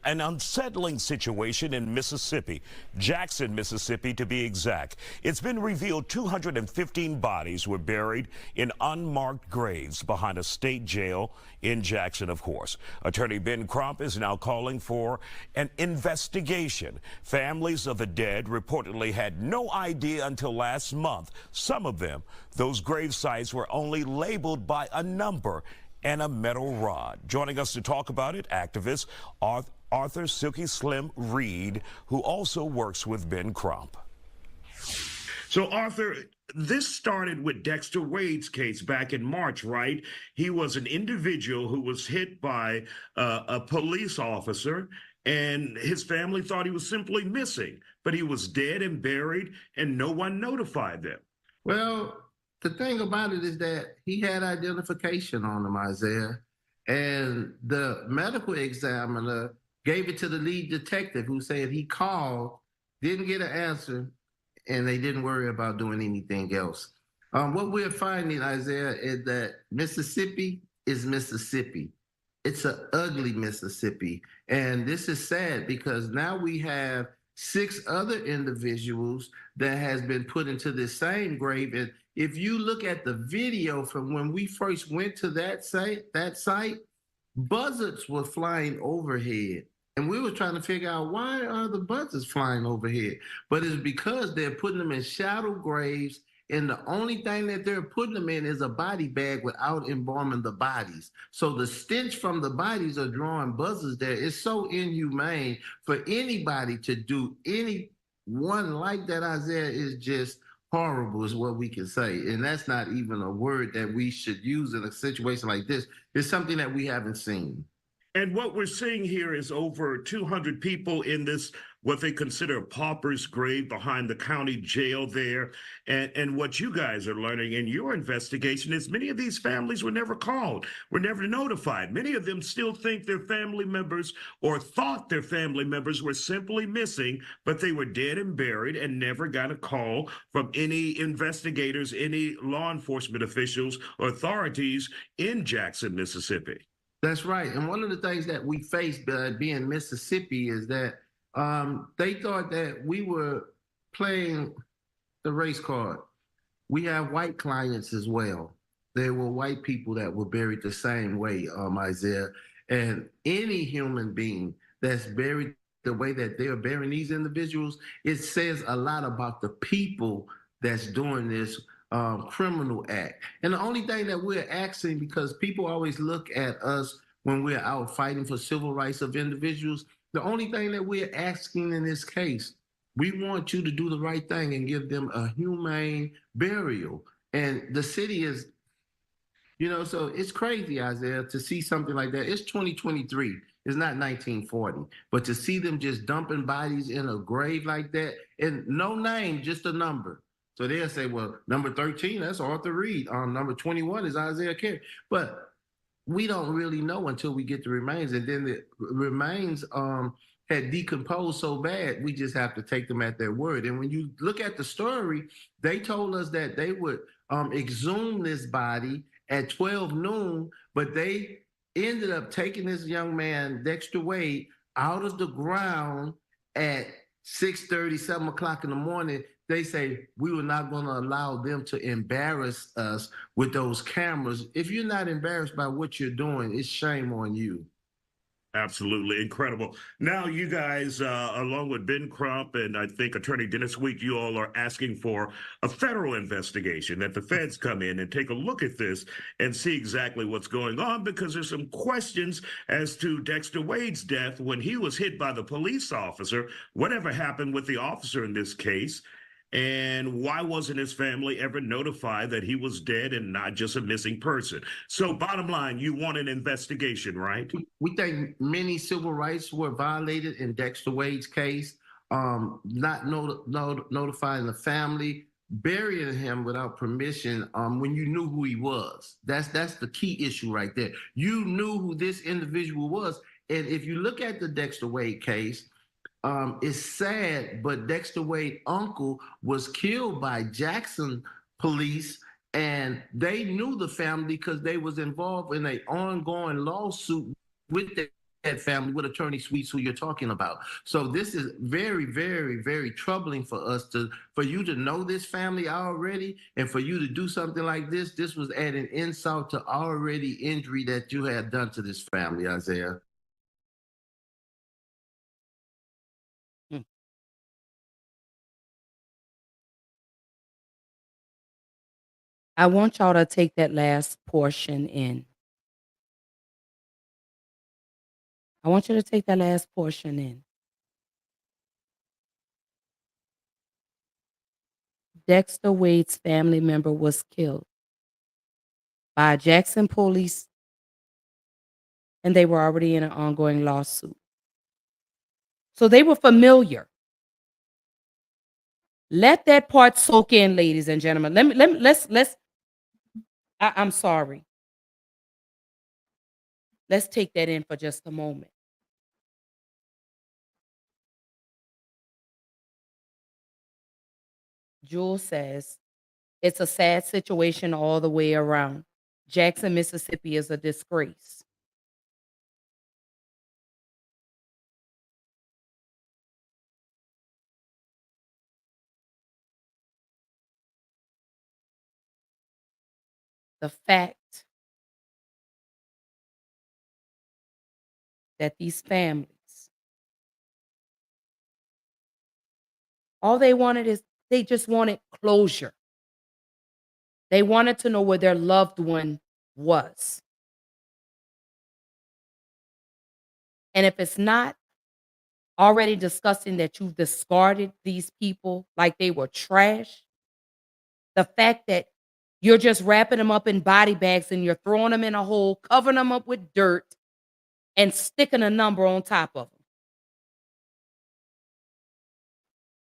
An unsettling situation in Mississippi, Jackson, Mississippi to be exact. It's been revealed 215 bodies were buried in unmarked graves behind a state jail in Jackson, of course. Attorney Ben Crump is now calling for an investigation. Families of the dead reportedly had no idea until last month. Some of them, those grave sites were only labeled by a number and a metal rod. Joining us to talk about it, activist Arthur Silky Slim Reed, who also works with Ben Crump. So, Arthur, this started with Dexter Wade's case back in March, right? He was an individual who was hit by a police officer, and his family thought he was simply missing, but he was dead and buried, and no one notified them. Well, the thing about it is that he had identification on him, Isaiah, and the medical examiner gave it to the lead detective who said he called, didn't get an answer, and they didn't worry about doing anything else. What we're finding, Isaiah, is that Mississippi is Mississippi. It's an ugly Mississippi. And this is sad because now we have 6 other individuals that has been put into this same grave. And if you look at the video from when we first went to that site, buzzards were flying overhead. And we were trying to figure out, why are the buzzards flying overhead? But it's because they're putting them in shallow graves, and the only thing that they're putting them in is a body bag without embalming the bodies. So the stench from the bodies are drawing buzzards there. It's so inhumane for anybody to do anyone like that, Isaiah, is just horrible is what we can say. And that's not even a word that we should use in a situation like this. It's something that we haven't seen. And what we're seeing here is over 200 people in this, what they consider a pauper's grave behind the county jail there. And what you guys are learning in your investigation is many of these families were never called, were never notified. Many of them still think their family members or thought their family members were simply missing, but they were dead and buried and never got a call from any investigators, any law enforcement officials or authorities in Jackson, Mississippi. That's right. And one of the things that we faced being Mississippi is that they thought that we were playing the race card. We have white clients as well. There were white people that were buried the same way, Isaiah. And any human being that's buried the way that they're burying these individuals, it says a lot about the people that's doing this criminal act. And the only thing that we're asking, because people always look at us when we're out fighting for civil rights of individuals, the only thing that we're asking in this case, we want you to do the right thing and give them a humane burial. And the city is, so it's crazy, Isaiah, to see something like that. It's 2023. It's not 1940. But to see them just dumping bodies in a grave like that, and no name, just a number. So they'll say, well, number 13, that's Arthur Reed. Number 21 is Isaiah Carey. But we don't really know until we get the remains. And then the remains had decomposed so bad, we just have to take them at their word. And when you look at the story, they told us that they would exhume this body at 12 noon, but they ended up taking this young man, Dexter Wade, out of the ground at 6:30, 7 o'clock in the morning. They say, we were not going to allow them to embarrass us with those cameras. If you're not embarrassed by what you're doing, it's shame on you. Absolutely incredible. Now, you guys, along with Ben Crump and I think Attorney Dennis Week, you all are asking for a federal investigation, that the feds come in and take a look at this and see exactly what's going on, because there's some questions as to Dexter Wade's death when he was hit by the police officer. Whatever happened with the officer in this case? And why wasn't his family ever notified that he was dead and not just a missing person? So bottom line, you want an investigation, right? We think many civil rights were violated in Dexter Wade's case, not notifying the family, burying him without permission when you knew who he was. That's the key issue right there. You knew who this individual was. And if you look at the Dexter Wade case, it's sad, but Dexter Wade's uncle was killed by Jackson police, and they knew the family because they was involved in an ongoing lawsuit with that family, with Attorney Sweets, who you're talking about. So this is very, very, very troubling for us for you to know this family already, and for you to do something like this. This was adding insult to already injury that you had done to this family, Isaiah. I want y'all to take that last portion in. I want you to take that last portion in. Dexter Wade's family member was killed by Jackson police, and they were already in an ongoing lawsuit. So they were familiar. Let that part soak in, ladies and gentlemen. Let's I'm sorry. Let's take that in for just a moment. Jules says, it's a sad situation all the way around. Jackson, Mississippi is a disgrace. The fact that these families, all they wanted is, they just wanted closure. They wanted to know where their loved one was. And if it's not already disgusting that you've discarded these people like they were trash, the fact that you're just wrapping them up in body bags and you're throwing them in a hole, covering them up with dirt, and sticking a number on top of them.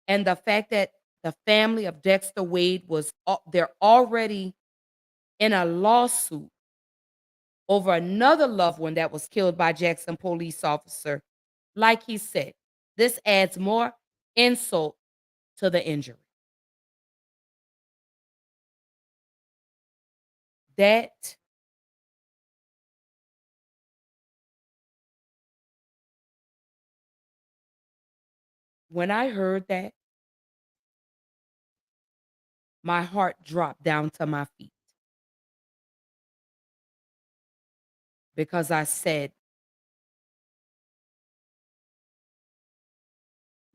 And the fact that the family of Dexter Wade they're already in a lawsuit over another loved one that was killed by Jackson police officer. Like he said, this adds more insult to the injury. That when I heard that, my heart dropped down to my feet. Because I said,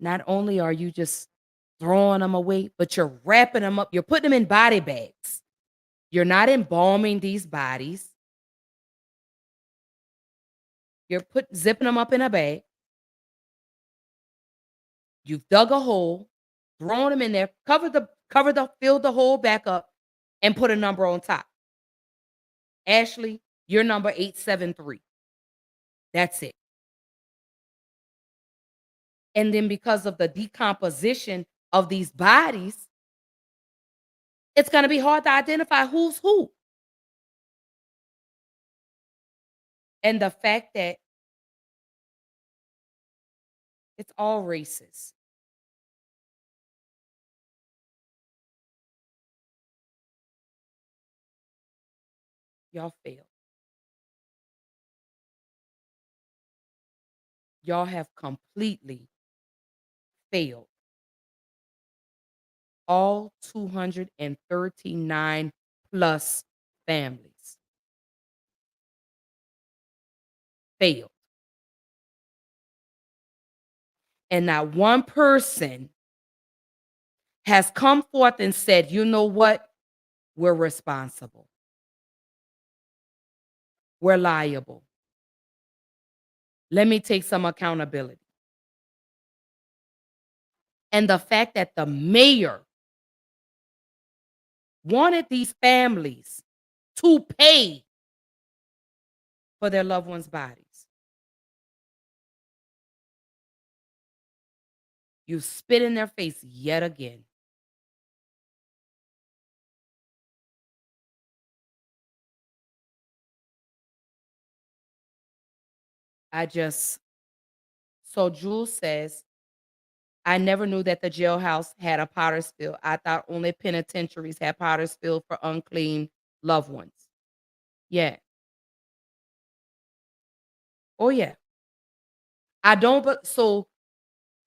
Not only are you just throwing them away, but you're wrapping them up. You're putting them in body bags. You're not embalming these bodies. You're zipping them up in a bag. You've dug a hole, thrown them in there, filled the hole back up, and put a number on top. Ashley, you're number 873. That's it. And then because of the decomposition of these bodies, it's going to be hard to identify who's who. And the fact that it's all races. Y'all failed. Y'all have completely failed. All 239 plus families failed. And not one person has come forth and said, you know what? We're responsible. We're liable. Let me take some accountability. And the fact that the mayor wanted these families to pay for their loved ones' bodies. You spit in their face yet again. So Jules says, I never knew that the jailhouse had a potter's field. I thought only penitentiaries had potter's field for unclean loved ones. Yeah. Oh, yeah.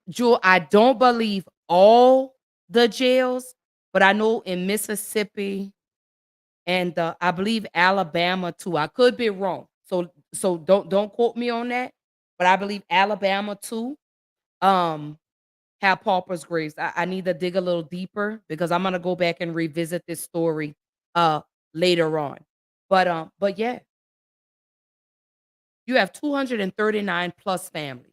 Jewel, I don't believe all the jails, but I know in Mississippi and I believe Alabama too. I could be wrong. So don't quote me on that. But I believe Alabama too have paupers' graves. I need to dig a little deeper because I'm gonna go back and revisit this story later on. But yeah, you have 239 plus families.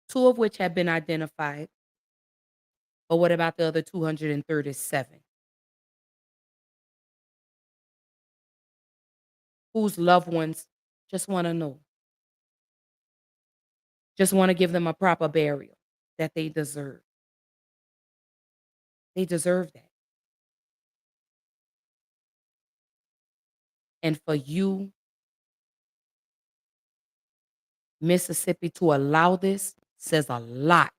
Two of which have been identified. But what about the other 237? Whose loved ones just want to know, just want to give them a proper burial that they deserve. They deserve that. And for you, Mississippi, to allow this says a lot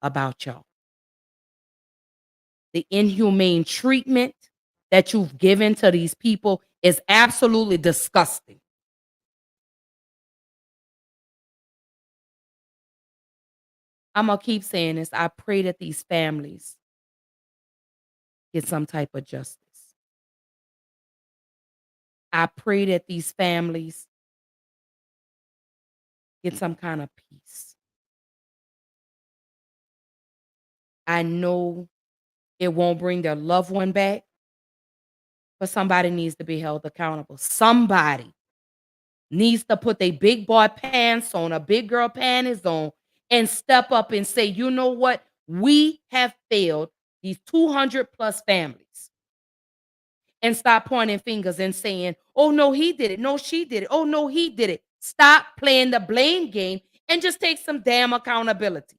about y'all. The inhumane treatment that you've given to these people is absolutely disgusting. I'm going to keep saying this. I pray that these families get some type of justice. I pray that these families get some kind of peace. I know it won't bring their loved one back, but somebody needs to be held accountable. Somebody needs to put their big boy pants on, a big girl panties on, and step up and say, you know what? We have failed these 200 plus families. And stop pointing fingers and saying, oh, no, he did it. No, she did it. Oh, no, he did it. Stop playing the blame game and just take some damn accountability.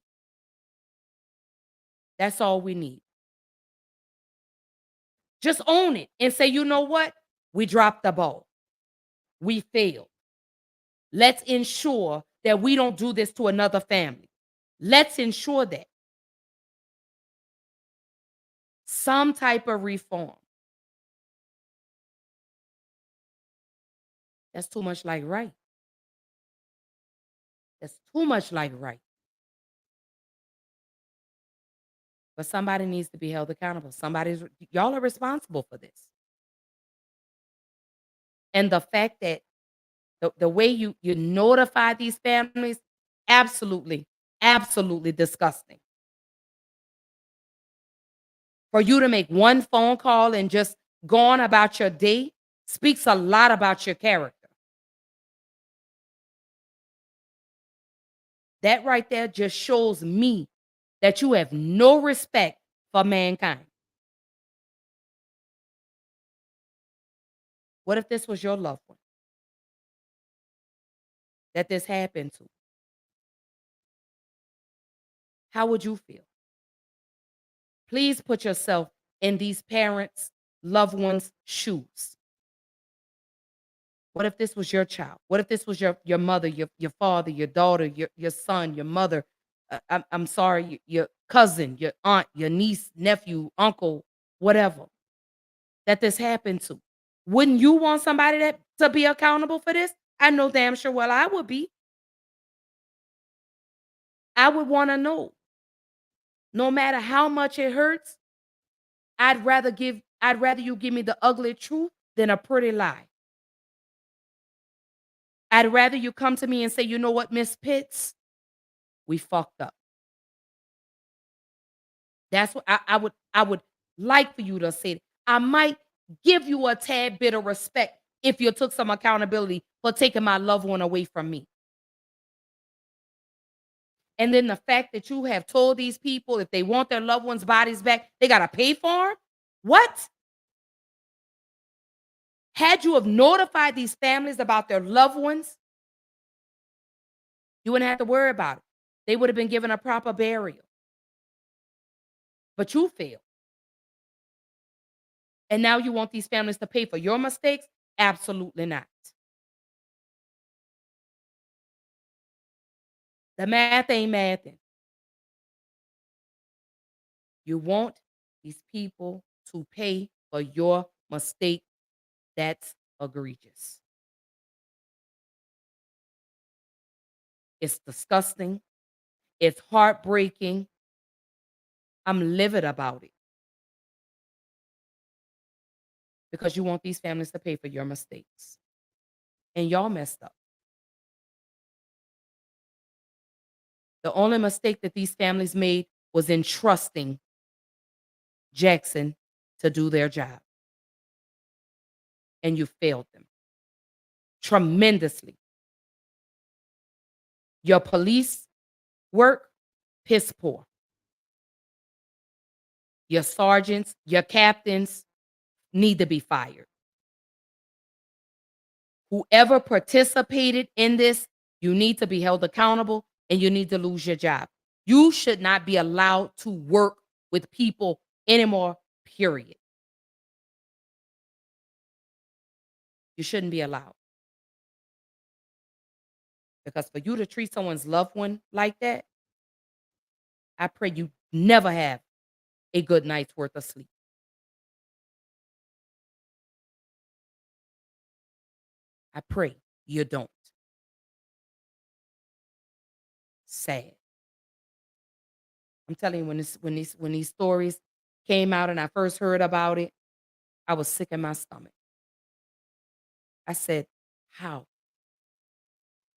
That's all we need. Just own it and say, you know what? We dropped the ball. We failed. Let's ensure that we don't do this to another family. Let's ensure that. Some type of reform. That's too much like right. That's too much like right. But somebody needs to be held accountable. Y'all are responsible for this. And the fact that The way you notify these families, absolutely, absolutely disgusting. For you to make one phone call and just go on about your day speaks a lot about your character. That right there just shows me that you have no respect for mankind. What if this was your loved one that this happened to? How would you feel? Please put yourself in these parents, loved ones' shoes. What if this was your child? What if this was your mother, your father, your daughter, your son, your mother? I'm sorry, your cousin, your aunt, your niece, nephew, uncle, whatever that this happened to. Wouldn't you want somebody to be accountable for this? I know damn sure well I would be. I would want to know. No matter how much it hurts, I'd rather you give me the ugly truth than a pretty lie. I'd rather you come to me and say, "You know what, Miss Pitts? We fucked up." That's what I would like for you to say. I might give you a tad bit of respect if you took some accountability for taking my loved one away from me. And then the fact that you have told these people if they want their loved ones' bodies back, they gotta pay for them? What? Had you have notified these families about their loved ones, you wouldn't have to worry about it. They would have been given a proper burial. But you failed. And now you want these families to pay for your mistakes? Absolutely not. The math ain't mathing. You want these people to pay for your mistake. That's egregious. It's disgusting. It's heartbreaking. I'm livid about it because you want these families to pay for your mistakes. And y'all messed up. The only mistake that these families made was in trusting Jackson to do their job. And you failed them tremendously. Your police work, piss poor. Your sergeants, your captains need to be fired. Whoever participated in this, you need to be held accountable and you need to lose your job. You should not be allowed to work with people anymore, period. You shouldn't be allowed. Because for you to treat someone's loved one like that, I pray you never have a good night's worth of sleep. I pray you don't. Sad. I'm telling you, when these stories came out and I first heard about it, I was sick in my stomach. I said, how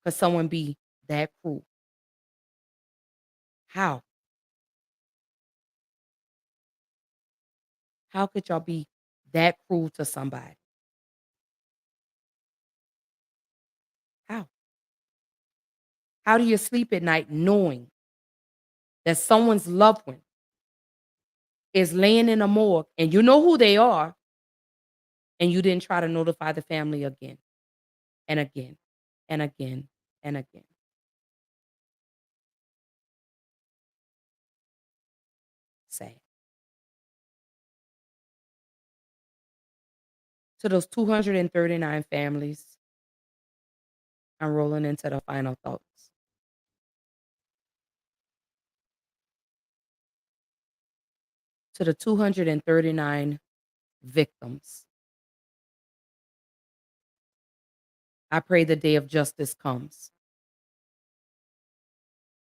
could someone be that cruel? How? How could y'all be that cruel to somebody? How? How do you sleep at night knowing that someone's loved one is laying in a morgue and you know who they are and you didn't try to notify the family again and again and again and again? Sad. To those 239 families, I'm rolling into the final thoughts. To the 239 victims, I pray the day of justice comes.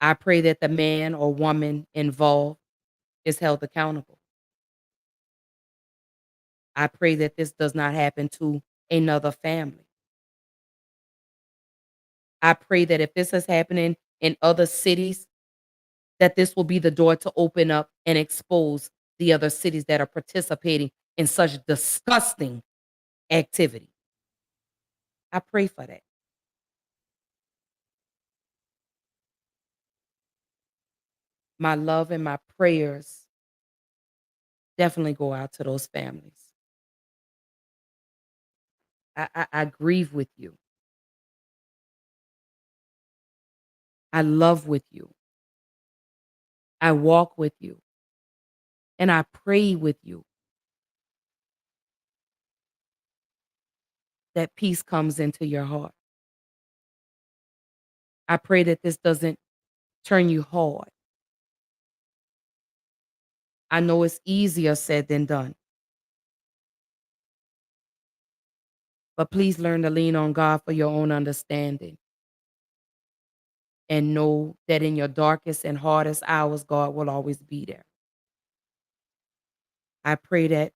I pray that the man or woman involved is held accountable. I pray that this does not happen to another family. I pray that if this is happening in other cities, that this will be the door to open up and expose the other cities that are participating in such disgusting activity. I pray for that. My love and my prayers definitely go out to those families. I grieve with you. I love with you. I walk with you. And I pray with you that peace comes into your heart. I pray that this doesn't turn you hard. I know it's easier said than done, but please learn to lean on God for your own understanding and know that in your darkest and hardest hours, God will always be there. I pray that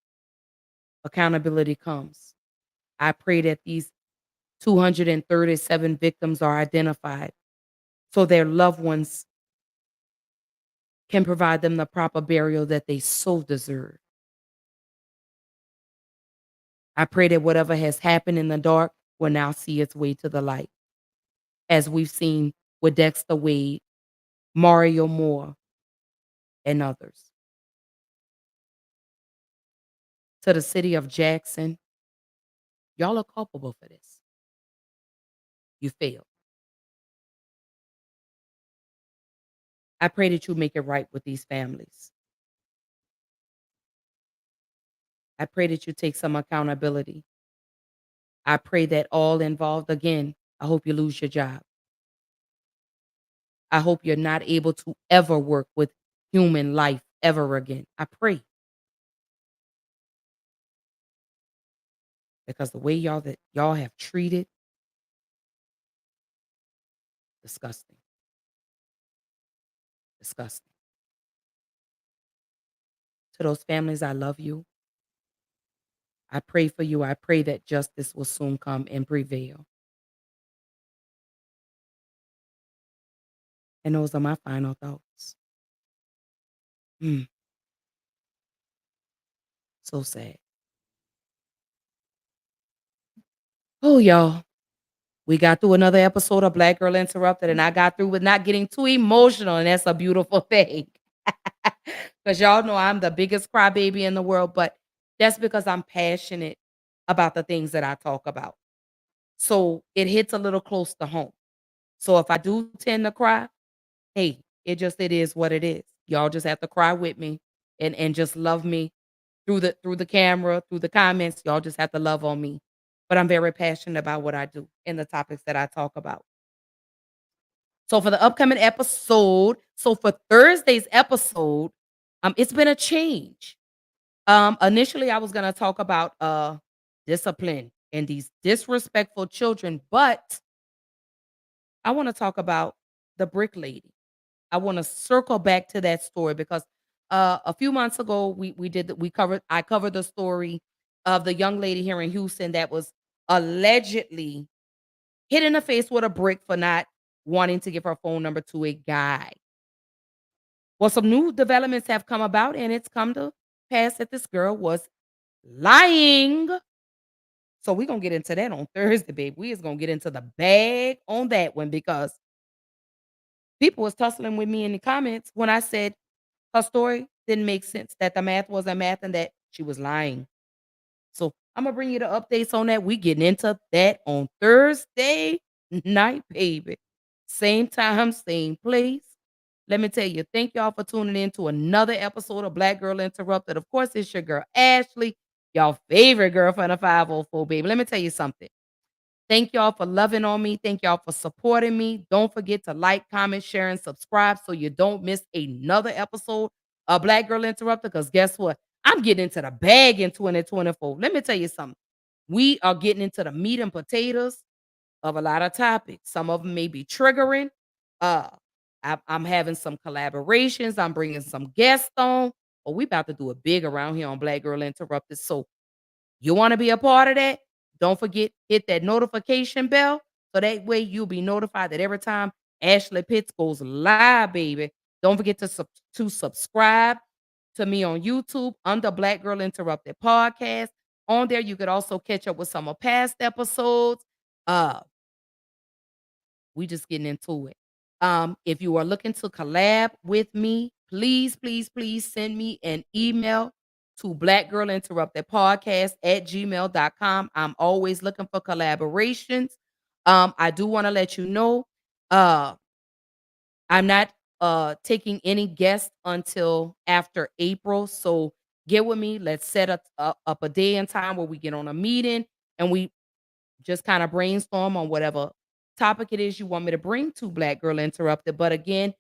accountability comes. I pray that these 237 victims are identified so their loved ones can provide them the proper burial that they so deserve. I pray that whatever has happened in the dark will now see its way to the light, as we've seen with Dexter Wade, Marrio Moore, and others. To the city of Jackson, y'all are culpable for this. You failed. I pray that you make it right with these families. I pray that you take some accountability. I pray that all involved, again, I hope you lose your job. I hope you're not able to ever work with human life ever again. I pray. Because the way y'all have treated, disgusting. Disgusting. To those families, I love you. I pray for you. I pray that justice will soon come and prevail. And those are my final thoughts. Mm, so sad. Oh, y'all. We got through another episode of Black Girl Interrupted, and I got through with not getting too emotional, and that's a beautiful thing. Because y'all know I'm the biggest crybaby in the world, but that's because I'm passionate about the things that I talk about. So it hits a little close to home. So if I do tend to cry, hey, it is what it is. Y'all just have to cry with me and just love me through the camera, through the comments. Y'all just have to love on me. But I'm very passionate about what I do and the topics that I talk about. So for the upcoming episode, so for Thursday's episode, it's been a change. Initially I was gonna talk about discipline and these disrespectful children, but I want to talk about the brick lady. I want to circle back to that story because a few months ago I covered the story of the young lady here in Houston that was allegedly hit in the face with a brick for not wanting to give her phone number to a guy. Well, some new developments have come about, and it's come to pass that this girl was lying. So we're gonna get into that on Thursday, babe. We is gonna get into the bag on that one because people was tussling with me in the comments when I said her story didn't make sense, that the math wasn't math and that she was lying. So I'm gonna bring you the updates on that. We getting into that on Thursday night, baby. Same time, same place. Let me tell you, thank y'all for tuning in to another episode of Black Girl Interrupted. Of course, it's your girl Ashley, y'all favorite girl from the 504, baby. Let me tell you something. Thank y'all for loving on me. Thank y'all for supporting me. Don't forget to like, comment, share, and subscribe so you don't miss another episode of Black Girl Interrupted. Because guess what? I'm getting into the bag in 2024. Let me tell you something. We are getting into the meat and potatoes of a lot of topics. Some of them may be triggering. Uh, I'm having some collaborations. I'm bringing some guests on. But we about to do it big around here on Black Girl Interrupted. So you want to be a part of that? Don't forget, hit that notification bell So that way you'll be notified that every time Ashley Pitts goes live, baby. Don't forget to subscribe to me on YouTube under Black Girl Interrupted Podcast. On there, you could also catch up with some of past episodes. Uh, we just getting into it. If you are looking to collab with me, please, please, please send me an email to blackgirlinterruptedpodcast@gmail.com. I'm always looking for collaborations. I do want to let you know, uh, I'm not taking any guests until after April. So get with me. Let's set up a day and time where we get on a meeting and we just kind of brainstorm on whatever topic it is you want me to bring to Black Girl Interrupted. But again,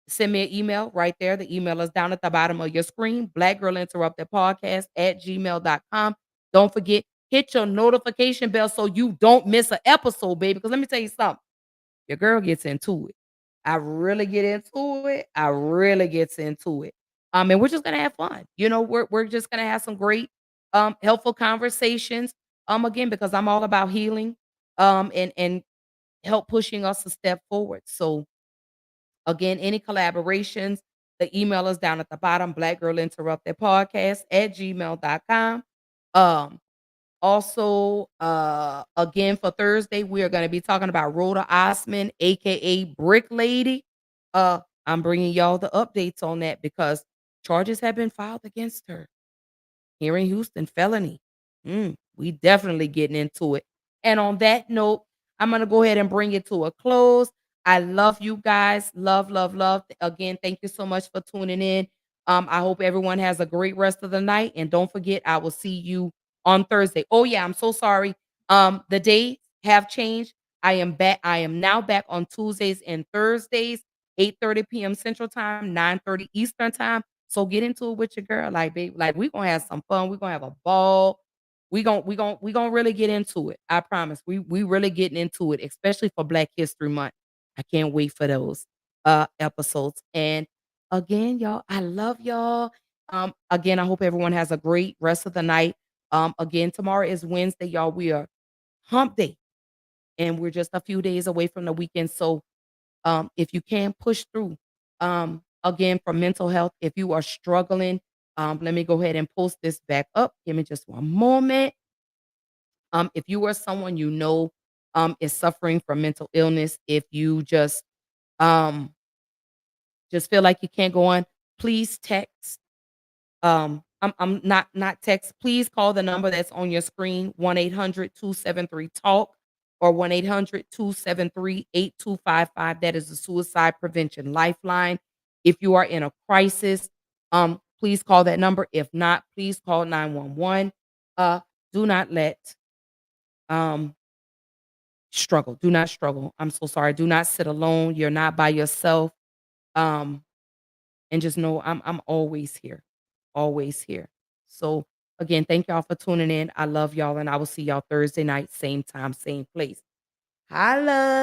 send me an email right there. The email is down at the bottom of your screen, blackgirlinterruptedpodcast@gmail.com. Don't forget, hit your notification bell so you don't miss an episode, baby. Because let me tell you something. Your girl gets into it. I really get into it. I really gets into it. And we're just gonna have fun. You know, we're just gonna have some great helpful conversations. Again, because I'm all about healing and help pushing us a step forward. So again, any collaborations, the email is down at the bottom, blackgirlinterruptedpodcast@gmail.com. Um, also, again, for Thursday, we are going to be talking about Rhoda Osman, aka Brick Lady. I'm bringing y'all the updates on that because charges have been filed against her here in Houston, felony. We definitely getting into it. And on that note, I'm gonna go ahead and bring it to a close. I love you guys. Love, love, love. Again, thank you so much for tuning in. I hope everyone has a great rest of the night. And don't forget, I will see you on Thursday. Oh, yeah, I'm so sorry. The days have changed. I am back. I am now back on Tuesdays and Thursdays, 8:30 p.m. Central Time, 9:30 Eastern Time. So get into it with your girl, like baby, like we gonna have some fun. We gonna have a ball. We gonna really get into it. I promise. We really getting into it, especially for Black History Month. I can't wait for those episodes. And again, y'all, I love y'all. Again, I hope everyone has a great rest of the night. Again, tomorrow is Wednesday, y'all. We are hump day, and we're just a few days away from the weekend. So if you can push through. Again, for mental health, if you are struggling, let me go ahead and post this back up. Give me just one moment. If you are someone you know is suffering from mental illness, if you um just feel like you can't go on, please text I'm not text. Please call the number that's on your screen, 1-800-273-TALK or 1-800-273-8255. That is the Suicide Prevention Lifeline. If you are in a crisis, please call that number. If not, please call 911. Do not let um struggle. Do not struggle. I'm so sorry. Do not sit alone. You're not by yourself. Um and just know I'm always here. Always here. So again, thank y'all for tuning in. I love y'all and I will see y'all Thursday night, same time, same place. Holla.